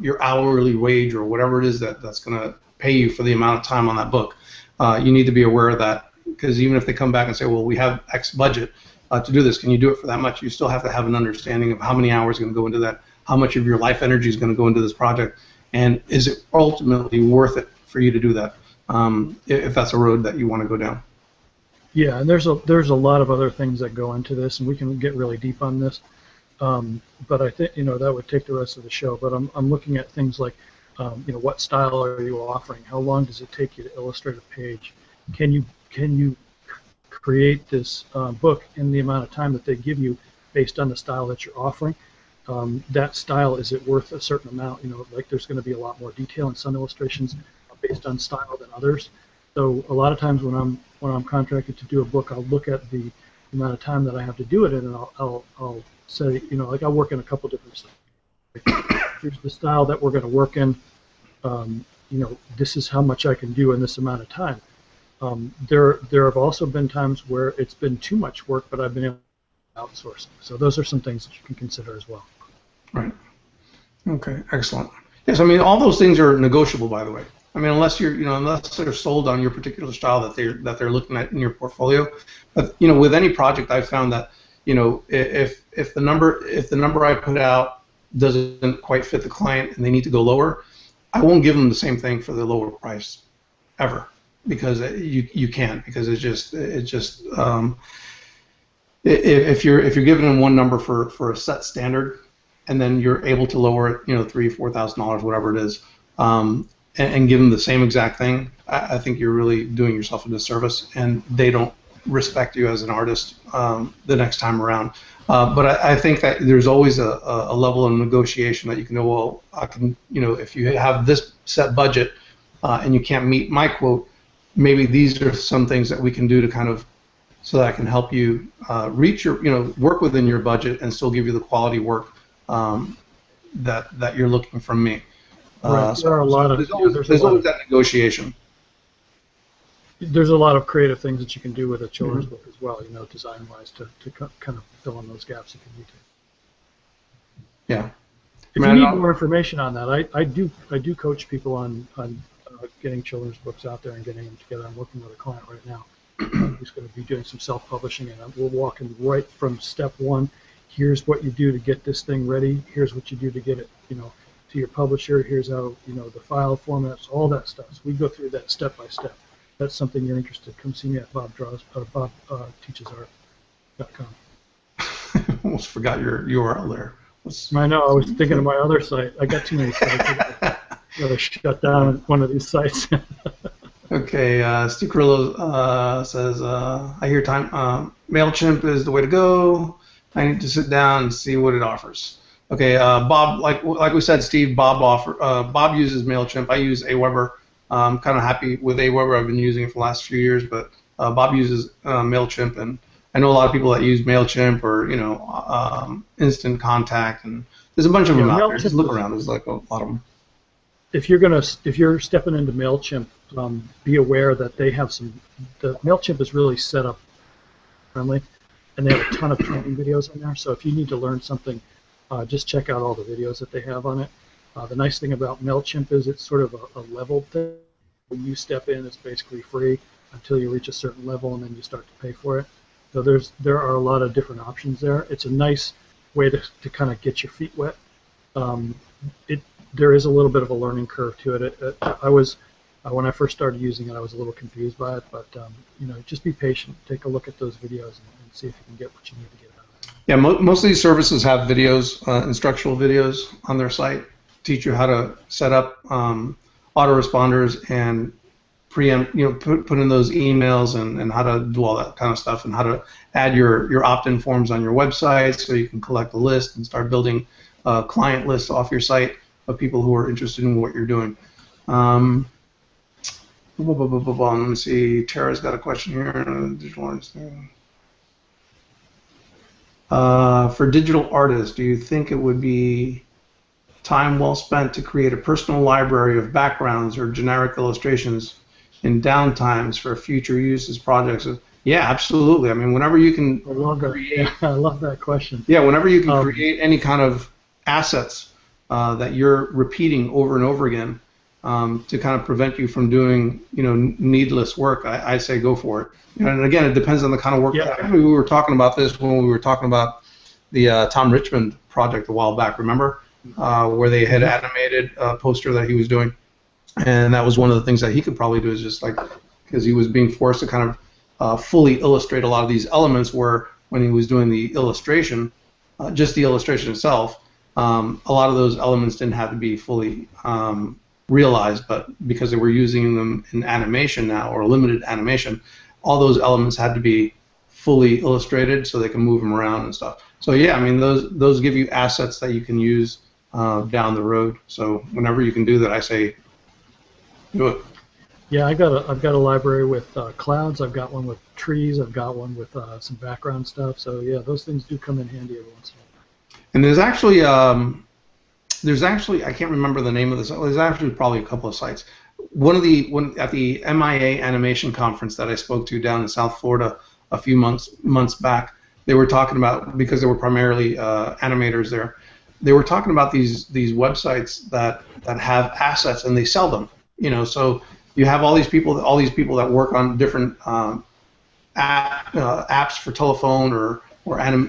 your hourly wage or whatever it is that's going to pay you for the amount of time on that book. You need to be aware of that, because even if they come back and say, well, we have X budget to do this, can you do it for that much? You still have to have an understanding of how many hours are going to go into that, how much of your life energy is going to go into this project, and is it ultimately worth it for you to do that, if that's a road that you want to go down. Yeah, and there's a lot of other things that go into this, and we can get really deep on this. But I think that would take the rest of the show. But I'm looking at things like, what style are you offering? How long does it take you to illustrate a page? Can you create this book in the amount of time that they give you based on the style that you're offering? That style, is it worth a certain amount? Like there's going to be a lot more detail in some illustrations based on style than others. So a lot of times when I'm contracted to do a book, I'll look at the amount of time that I have to do it in, and I'll say, like I'll work in a couple different styles. Here's the style that we're going to work in. This is how much I can do in this amount of time. There have also been times where it's been too much work, but I've been able to outsource it. So those are some things that you can consider as well. Right. Okay. Excellent. Yes. I mean, all those things are negotiable, by the way. I mean, unless they're sold on your particular style that they're looking at in your portfolio. But with any project, I've found that if the number I put out doesn't quite fit the client and they need to go lower, I won't give them the same thing for the lower price ever, because you can't, because it's just if you're giving them one number for a set standard, and then you're able to lower it, $3,000-$4,000, whatever it is, and give them the same exact thing, I think you're really doing yourself a disservice, and they don't respect you as an artist the next time around. But I think that there's always a level of negotiation that you can go, well, I can, if you have this set budget and you can't meet my quote, maybe these are some things that we can do to kind of, so that I can help you reach your, work within your budget and still give you the quality work that you're looking from me. Right. There are a lot of there's always that negotiation. There's a lot of creative things that you can do with a children's book as well, design-wise, to kind of fill in those gaps if you need to. Yeah. If you need more information on that, I do coach people on getting children's books out there and getting them together. I'm working with a client right now who's going to be doing some self-publishing, and we're walking right from step one. Here's what you do to get this thing ready. Here's what you do to get it, to your publisher. Here's how, the file formats, all that stuff. So we go through that step by step. That's something you're interested in, come see me at BobTeachesArt.com. Almost forgot your URL there. I know. I was thinking of my other site. I got too many sites. I gotta shut down one of these sites. Okay. Steve Carrillo says, I hear MailChimp is the way to go. I need to sit down and see what it offers. Okay, Bob, like we said, Steve, Bob uses MailChimp. I use Aweber. I'm kind of happy with Aweber. I've been using it for the last few years, but Bob uses MailChimp, and I know a lot of people that use MailChimp or Instant Contact, and there's a bunch of them out there. Just look around. There's like a lot of them. If you're stepping into MailChimp, be aware that they have the MailChimp is really set up friendly, and they have a ton of training videos in there. So if you need to learn something, just check out all the videos that they have on it. The nice thing about MailChimp is it's sort of a leveled thing. When you step in, it's basically free until you reach a certain level, and then you start to pay for it. So there are a lot of different options there. It's a nice way to kind of get your feet wet. There is a little bit of a learning curve to it. When I first started using it, I was a little confused by it, but just be patient. Take a look at those videos and see if you can get what you need to get out of it. Yeah, most of these services have videos, instructional videos on their site, teach you how to set up autoresponders and preempt, put in those emails and how to do all that kind of stuff and how to add your opt-in forms on your website so you can collect a list and start building a client list off your site of people who are interested in what you're doing. Let me see. Tara's got a question here. For digital artists, do you think it would be time well spent to create a personal library of backgrounds or generic illustrations in downtimes for future use as projects? Yeah, absolutely. I mean, whenever you can create, yeah, I love that question. Yeah, whenever you can create any kind of assets that you're repeating over and over again to kind of prevent you from doing, needless work, I say go for it. And again, it depends on the kind of work. Yeah. We were talking about this when we were talking about the Tom Richmond project a while back. Remember, where they had animated a poster that he was doing, and that was one of the things that he could probably do is just like because he was being forced to kind of fully illustrate a lot of these elements. Where when he was doing the illustration, just the illustration itself, a lot of those elements didn't have to be fully realized, but because they were using them in animation now or limited animation, all those elements had to be fully illustrated so they can move them around and stuff. So yeah, I mean those give you assets that you can use down the road. So whenever you can do that, I say do it. Yeah, I've got a library with clouds. I've got one with trees. I've got one with some background stuff. So yeah, those things do come in handy every once in a while. And there's actually I can't remember the name of this. There's actually probably a couple of sites. One at the MIA animation conference that I spoke to down in South Florida a few months back, they were talking about, because they were primarily animators there, they were talking about these websites that have assets and they sell them. So you have all these people that work on different apps for telephone or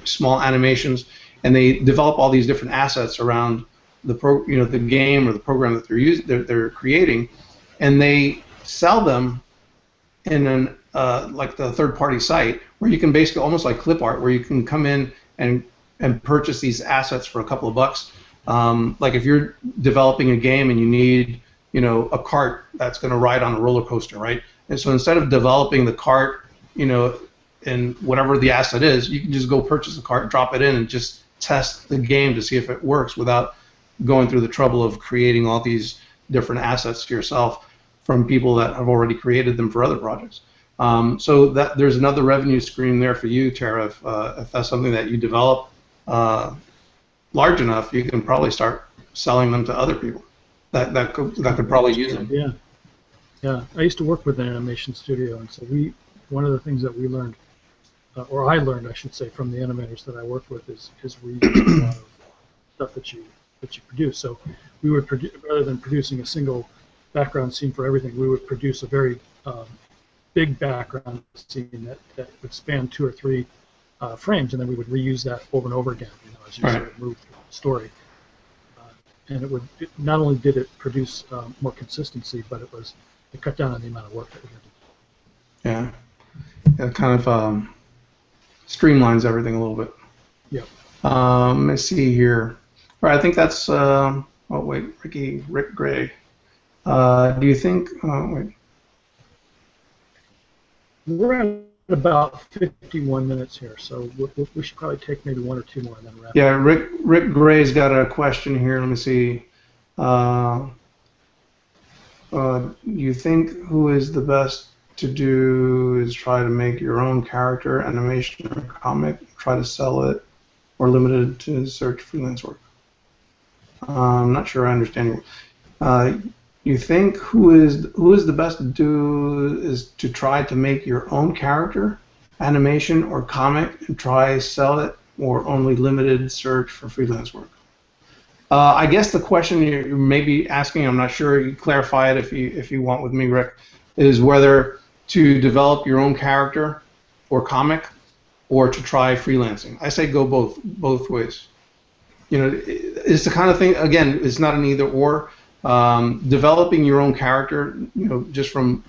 small animations, and they develop all these different assets around the game or the program that they're creating, and they sell them in an like the third-party site where you can basically almost like clip art, where you can come in and purchase these assets for a couple of bucks. Like if you're developing a game and you need a cart that's going to ride on a roller coaster, right? And so instead of developing the cart, and whatever the asset is, you can just go purchase the cart, drop it in, and just test the game to see if it works without going through the trouble of creating all these different assets to yourself from people that have already created them for other projects. So that there's another revenue stream there for you, Tara. If that's something that you develop large enough, you can probably start selling them to other people that could probably use them. Yeah. I used to work with an animation studio, and so one of the things that we learned, or I learned, I should say, from the animators that I worked with is reuse a lot of stuff that you produce. So we would rather than producing a single background scene for everything, we would produce a very big background scene that would span 2 or 3 frames, and then we would reuse that over and over again, as you sort of move through the story. And not only did it produce more consistency, but it cut down on the amount of work that we had to do. Yeah, it kind of streamlines everything a little bit. Yep. Let's see here. All right, I think that's. Oh wait, Rick Gray. Do you think? Wait. We're at about 51 minutes here, so we should probably take maybe 1 or 2 more and then wrap. Yeah, Rick Gray's got a question here. Let me see. You think who is the best to do is try to make your own character, animation, or comic, try to sell it, or limited to search freelance work? I'm not sure I understand you. You think who is the best to do is to try to make your own character, animation, or comic and try sell it, or only limited search for freelance work? I guess the question you may be asking, I'm not sure, you clarify it if you want with me, Rick, is whether to develop your own character or comic or to try freelancing. I say go both ways. It's the kind of thing, again, it's not an either or. Developing your own character, just from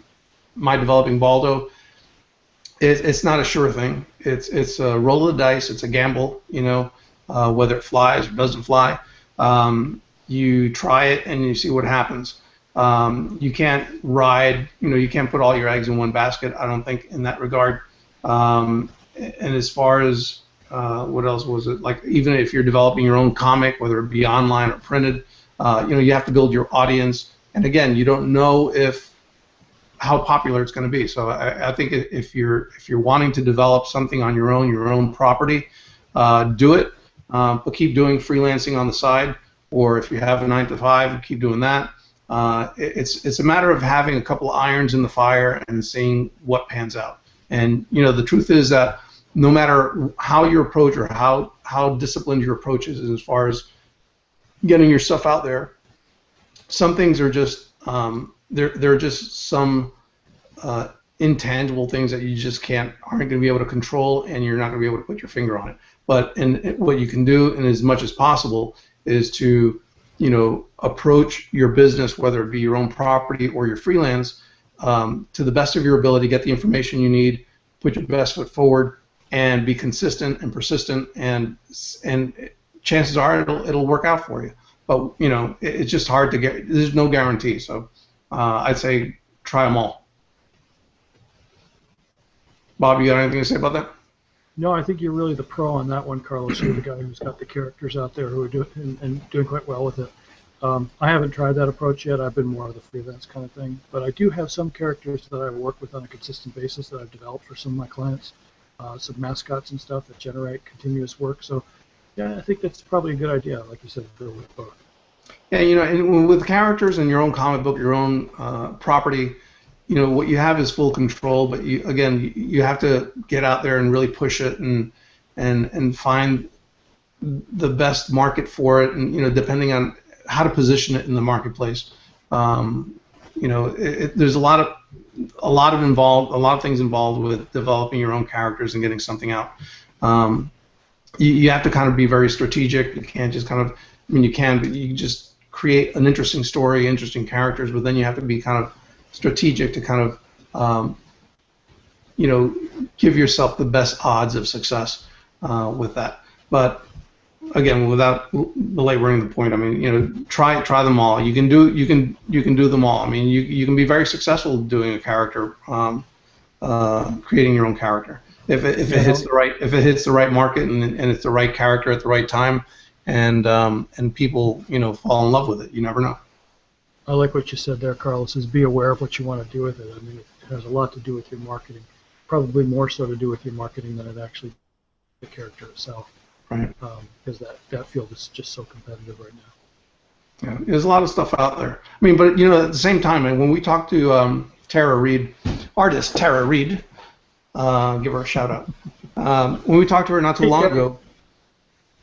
my developing Baldo, it's not a sure thing. It's a roll of the dice. It's a gamble. Whether it flies or doesn't fly. You try it and you see what happens. You can't ride. You can't put all your eggs in one basket. I don't think in that regard. And as far as what else was it? Like even if you're developing your own comic, whether it be online or printed, you have to build your audience. And again, you don't know how popular it's going to be. So I think if you're wanting to develop something on your own property, do it. But keep doing freelancing on the side, or if you have a 9 to 5, keep doing that. It's a matter of having a couple of irons in the fire and seeing what pans out. And the truth is that no matter how you approach or how disciplined your approach is as far as getting your stuff out there, some things are just there are just some intangible things that you just aren't going to be able to control, and you're not going to be able to put your finger on it. But what you can do, and as much as possible, is to approach your business, whether it be your own property or your freelance, to the best of your ability, get the information you need, put your best foot forward, and be consistent and persistent, and chances are it'll work out for you. But it's just hard to get. There's no guarantee. So I'd say try them all. Bob, you got anything to say about that? No, I think you're really the pro on that one, Carlos. You're the guy who's got the characters out there who are doing quite well with it. I haven't tried that approach yet. I've been more of the freelance kind of thing. But I do have some characters that I work with on a consistent basis that I've developed for some of my clients, some mascots and stuff that generate continuous work. So, yeah, I think that's probably a good idea, like you said, go with both. Yeah, and with characters and your own comic book, your own property, what you have is full control. But you have to get out there and really push it and find the best market for it, and depending on how to position it in the marketplace. There's a lot of things involved with developing your own characters and getting something out. You have to kind of be very strategic. You can't just you can, but you just create an interesting story, interesting characters, but then you have to be kind of strategic to kind of give yourself the best odds of success with that. But again, without belaboring the point, try them all. You can do them all. You can be very successful doing a character, creating your own character. If it hits the right market and it's the right character at the right time, and people fall in love with it, you never know. I like what you said there, Carlos, is be aware of what you want to do with it. It has a lot to do with your marketing, probably more so to do with your marketing than it actually the character itself. Right. Because that field is just so competitive right now. Yeah, there's a lot of stuff out there. But at the same time, when we talked to Tara Reid, artist Tara Reid, give her a shout out. When we talked to her not too long ago,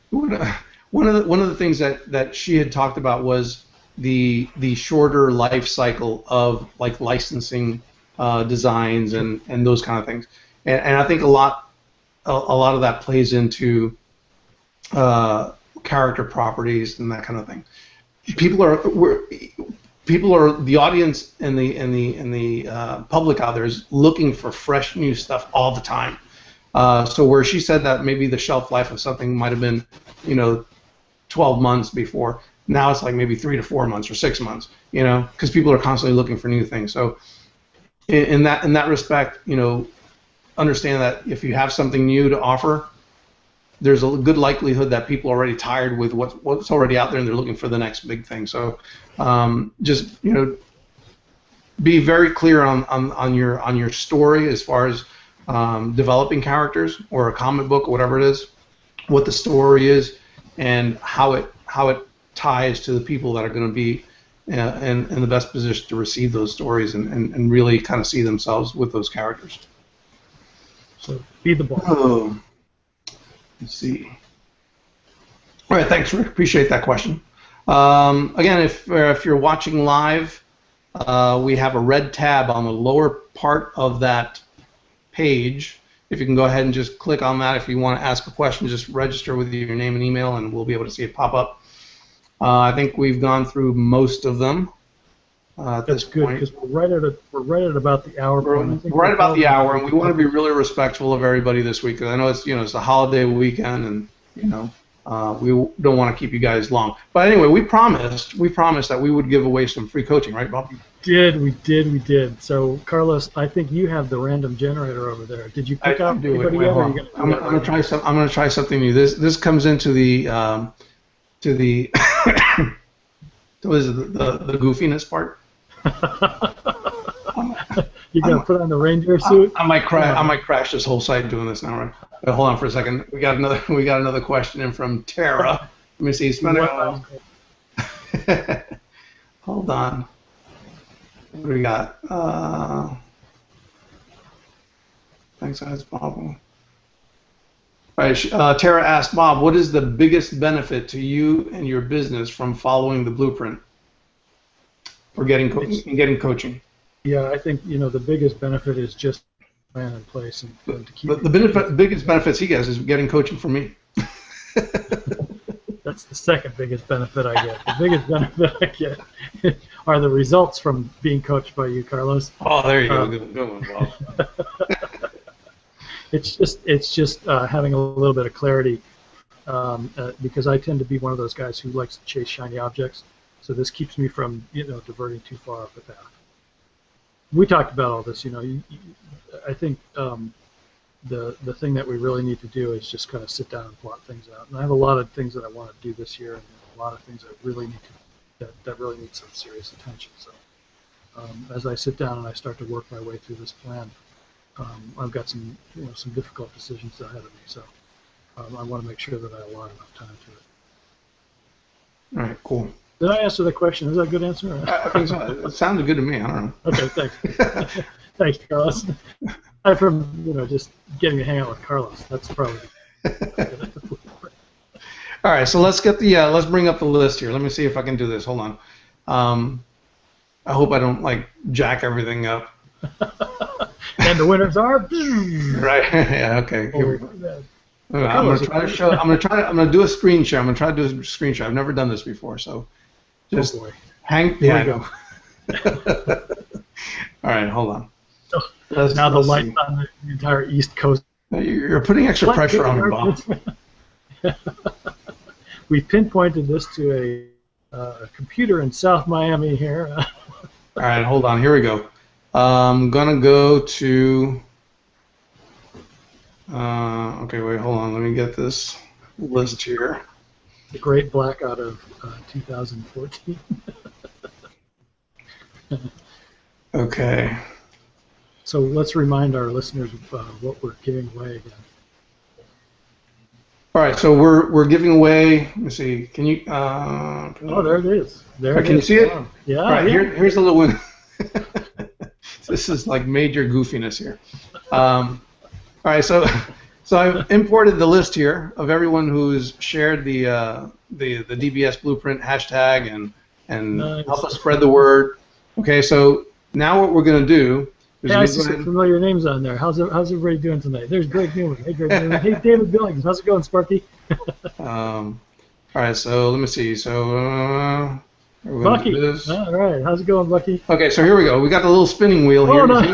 one of the things that she had talked about was the shorter life cycle of like licensing designs and those kind of things, and I think a lot of that plays into character properties and that kind of thing. People are the audience and the public out there is looking for fresh new stuff all the time. So where she said that maybe the shelf life of something might have been 12 months before, now it's like maybe 3 to 4 months or 6 months, because people are constantly looking for new things. So in that respect, understand that if you have something new to offer, there's a good likelihood that people are already tired with what's already out there and they're looking for the next big thing. So just be very clear on your story as far as developing characters or a comic book or whatever it is, what the story is and how it ties to the people that are going to be in the best position to receive those stories and really kind of see themselves with those characters. So be the boss. Oh. Let's see. All right, thanks, Rick. Appreciate that question. Again, if you're watching live, we have a red tab on the lower part of that page. If you can go ahead and just click on that, if you want to ask a question, just register with your name and email, and we'll be able to see it pop up. I think we've gone through most of them. at That's this good point. because we're right at about the hour We're, point. I think we're we're right about the probably hour, going and we to want to be cover. really respectful of everybody this week. 'Cause I know it's it's the holiday weekend, and we don't want to keep you guys long. But anyway, we promised that we would give away some free coaching, right, Bob? We did. So Carlos, I think you have the random generator over there. Did you pick I out do. anybody Wait, yet, or hold are you on. going to do that I'm right gonna try some. I'm gonna try something new. This comes into the what is it, the goofiness part. now? I'm, You're going to I'm, put on the reindeer suit? I might crash. I No. might crash this whole site doing this now, right? But hold on for a second. We got another question in from Tara. Let me see. Wow. Hold on. What do we got? Thanks, guys, Bob. All right. Tara asked Bob, "What is the biggest benefit to you and your business from following the blueprint or getting coaching?" Yeah, I think the biggest benefit is just plan in place and to keep. The biggest benefits he gets is getting coaching from me. That's the second biggest benefit I get. The biggest benefit I get are the results from being coached by you, Carlos. Oh, there you go. Um, Good one, Bob. it's just having a little bit of clarity because I tend to be one of those guys who likes to chase shiny objects. So this keeps me from diverting too far off the path. We talked about all this. I think the thing that we really need to do is just kind of sit down and plot things out. And I have a lot of things that I want to do this year, and a lot of things that really need some serious attention. So as I sit down and I start to work my way through this plan, I've got some difficult decisions ahead of me. So I want to make sure that I allot enough time to it. All right, cool. Did I answer the question? Is that a good answer? I think so. It sounded good to me. I don't know. Okay, thanks. Thanks, Carlos. Aside from just getting to hang out with Carlos, that's probably. All right, so let's bring up the list here. Let me see if I can do this. Hold on. I hope I don't jack everything up. And the winners are. Right. Yeah. Okay. I'm gonna do a screen share. I'm gonna try to do a screen share. I've never done this before, so just hang. Yeah. I know. All right. Hold on. Now the lights on the entire East Coast. You're putting extra pressure on me, Bob. We pinpointed this to a computer in South Miami here. All right, hold on. Here we go. I'm gonna go to. Okay, wait, hold on. Let me get this list here. The Great Blackout of 2014. Okay. So let's remind our listeners of what we're giving away again. All right, so we're giving away. Let me see. Can you? Oh, there it is. Can you see it? Wow. Yeah. All right. Yeah. Here's a little one. This is like major goofiness here. All right, so I've imported the list here of everyone who's shared the DBS Blueprint hashtag and Nice. help us spread the word. Okay, so now what we're going to do is Hey, I see some familiar names on there. How's everybody doing tonight? There's Greg Newman. Hey, Greg Newman. Hey, David Billings. How's it going, Sparky? all right, so let me see. So we're gonna Bucky. do this. All right. How's it going, Bucky? Okay, so here we go. We got the little spinning wheel here. Oh, no. You see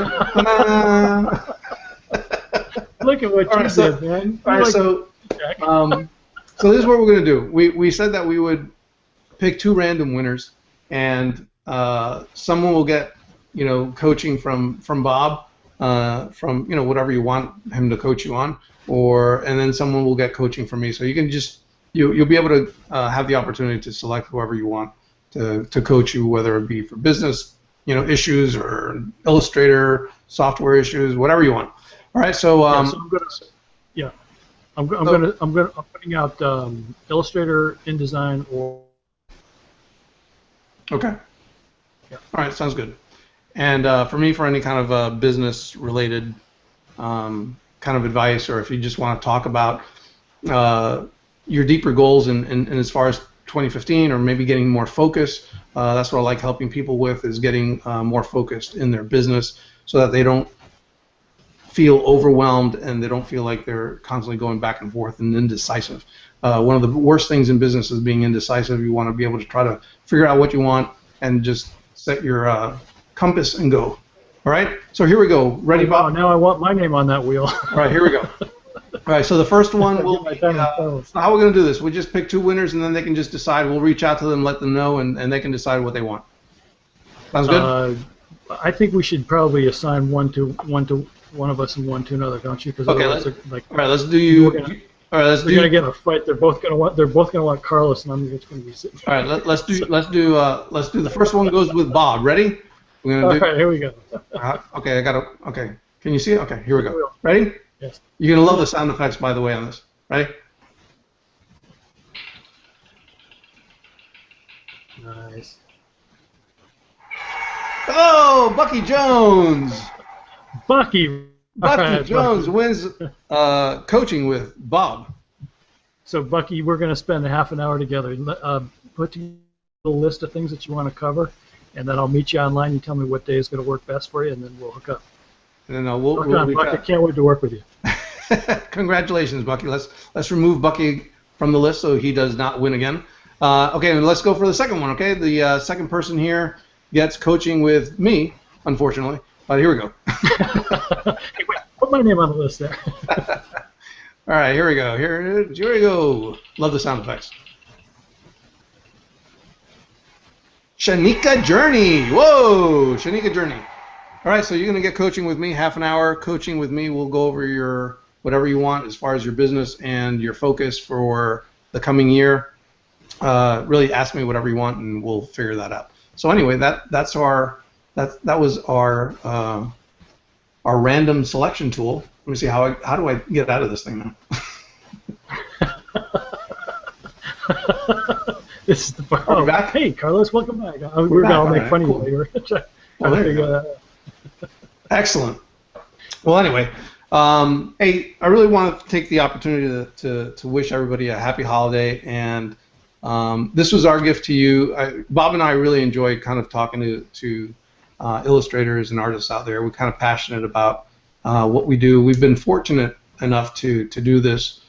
it? Look at what All you right, so- did, man. All right, so this is what we're going to do. We said that we would pick two random winners, and someone will get coaching from Bob, from whatever you want him to coach you on, and then someone will get coaching from me. So you can you'll be able to have the opportunity to select whoever you want to coach you, whether it be for business issues or Illustrator software issues, whatever you want. All right, so I'm putting out Illustrator, InDesign, or. Okay. Yeah. All right, sounds good. And for me, for any kind of business-related kind of advice, or if you just want to talk about your deeper goals in as far as 2015, or maybe getting more focus, that's what I like helping people with, is getting more focused in their business so that they don't feel overwhelmed and they don't feel like they're constantly going back and forth and indecisive. One of the worst things in business is being indecisive. You want to be able to try to figure out what you want and just set your compass and go. All right. So here we go. Ready, Bob? Now I want my name on that wheel. All right. Here we go. All right. So the first one will be. How we're going to do this? We just pick 2 winners, and then they can just decide. We'll reach out to them, let them know, and they can decide what they want. Sounds good. I think we should probably assign one to one of us and one to another, don't you? Because okay. All right. Let's do you. All right. Let's do. We're gonna get in a fight. They're both gonna want Carlos, and I'm just gonna be sitting. All right. Let's do the first one goes with Bob. Ready? We're gonna All right. Here we go. Okay. I gotta. Okay. Can you see it? Okay. Here we go. Ready? Yes. You're gonna love the sound effects, by the way, on this. Ready? Nice. Oh, Bucky Jones! Bucky Jones wins coaching with Bob. So, Bucky, we're going to spend a half an hour together. Put together a list of things that you want to cover, and then I'll meet you online. You tell me what day is going to work best for you, and then we'll hook up. And then we'll Bucky, I can't wait to work with you. Congratulations, Bucky. Let's remove Bucky from the list so he does not win again. Okay, let's go for the second one. Okay, the second person here gets coaching with me, unfortunately. But here we go. Hey, wait, put my name on the list there. All right, here we go. Here we go. Love the sound effects. Shanika Journey. Whoa, Shanika Journey. All right, so you're going to get coaching with me, half an hour coaching with me. We'll go over your whatever you want as far as your business and your focus for the coming year. Really ask me whatever you want, and we'll figure that out. So anyway, that was our random selection tool. Let me see how do I get out of this thing now? This is the part. Oh, back? Hey, Carlos, welcome back. We're going to make fun of you. Well, there you go. Excellent. Well, anyway, hey, I really want to take the opportunity to wish everybody a happy holiday, and this was our gift to you. Bob and I really enjoyed kind of talking to illustrators and artists out there. We're kind of passionate about what we do. We've been fortunate enough to do this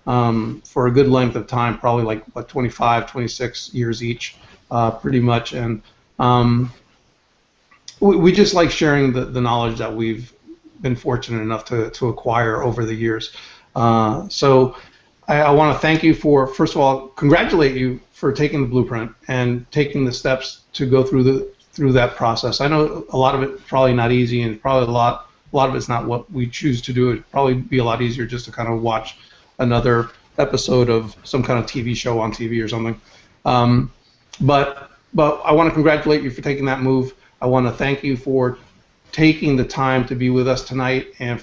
for a good length of time, probably like 25, 26 years each, pretty much. And we just like sharing the knowledge that we've been fortunate enough to acquire over the years. So I want to thank you for, first of all, congratulate you for taking the blueprint and taking the steps to go through that process. I know a lot of it's probably not easy, and probably a lot of it's not what we choose to do. It'd probably be a lot easier just to kind of watch another episode of some kind of TV show on TV or something. But I want to congratulate you for taking that move. I want to thank you for taking the time to be with us tonight and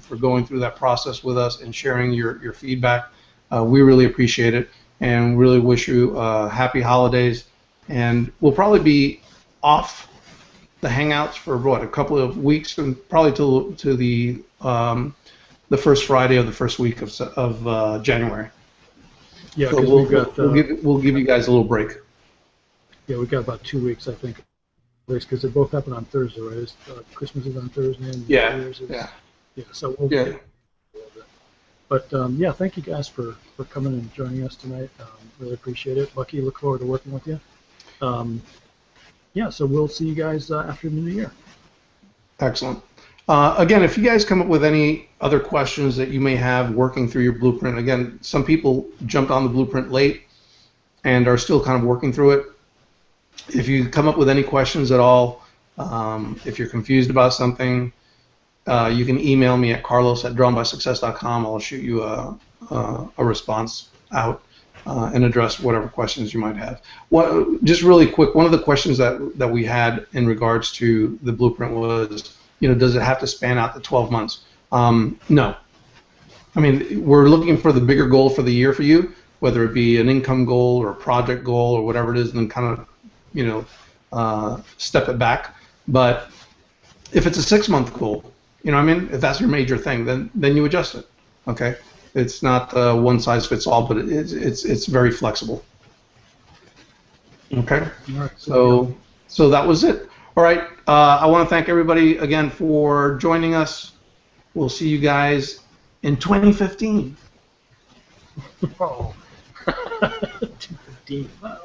for going through that process with us and sharing your feedback. We really appreciate it and really wish you happy holidays. And we'll probably be off the Hangouts for a couple of weeks, and probably to the first Friday of the first week of January. Yeah, so we'll give you guys a little break. Yeah, we've got about 2 weeks, I think, because they both happen on Thursday, right? Christmas is on Thursday, and New Year's is, yeah. So we'll get a little bit. But yeah, thank you guys for coming and joining us tonight. Really appreciate it. Bucky, look forward to working with you. Yeah, so we'll see you guys after the new year. Excellent. Again, if you guys come up with any other questions that you may have working through your blueprint, again, some people jumped on the blueprint late and are still kind of working through it. If you come up with any questions at all, if you're confused about something, you can email me at carlos@drawnbysuccess.com. I'll shoot you a response out and address whatever questions you might have. Just really quick, one of the questions that we had in regards to the blueprint was, does it have to span out to 12 months? No. I mean, we're looking for the bigger goal for the year for you, whether it be an income goal or a project goal or whatever it is, and then kind of, step it back. But if it's a 6-month goal, if that's your major thing, then you adjust it. Okay. It's not one size fits all, but it's very flexible. Okay. All right. So that was it. All right. I want to thank everybody again for joining us. We'll see you guys in 2015. Oh. 2015. Wow.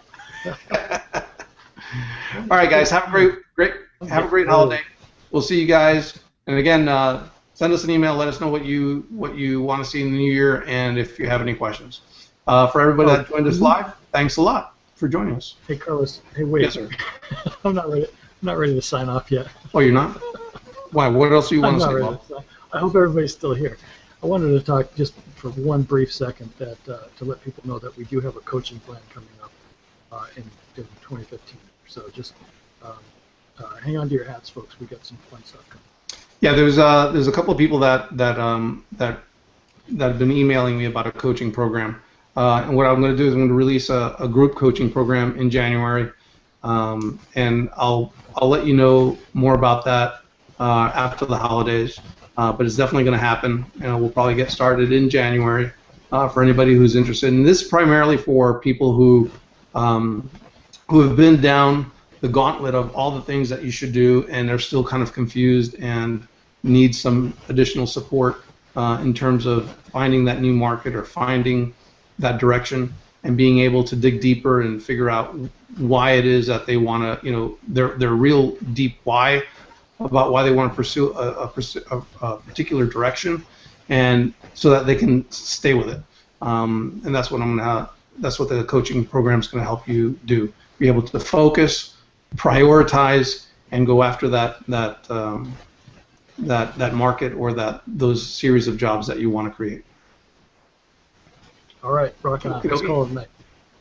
All right, guys. Have a great holiday. We'll see you guys. And again, send us an email. Let us know what you want to see in the new year, and if you have any questions. For everybody that joined us live, thanks a lot for joining us. Hey, Carlos. Hey, wait. Yes, sir. I'm not ready to sign off yet. Oh, you're not? Why? What else do you want to say, Bob? I hope everybody's still here. I wanted to talk just for one brief second that to let people know that we do have a coaching plan coming up in 2015. So just hang on to your hats, folks. We got some fun stuff coming. Yeah, there's a couple of people that have been emailing me about a coaching program, and what I'm going to do is I'm going to release a group coaching program in January, and I'll let you know more about that after the holidays. But it's definitely going to happen, and we'll probably get started in January for anybody who's interested. And this is primarily for people who have been down the gauntlet of all the things that you should do, and they're still kind of confused and need some additional support in terms of finding that new market or finding that direction and being able to dig deeper and figure out why it is that they want to, their real deep why about why they want to pursue a particular direction, and so that they can stay with it. And that's what that's what the coaching program is going to help you do. Be able to focus, prioritize, and go after that market or those series of jobs that you want to create. All right, rock on. Let's call it a night.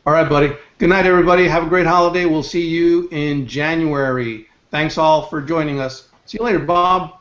All right, buddy. Good night, everybody. Have a great holiday. We'll see you in January. Thanks all for joining us. See you later, Bob.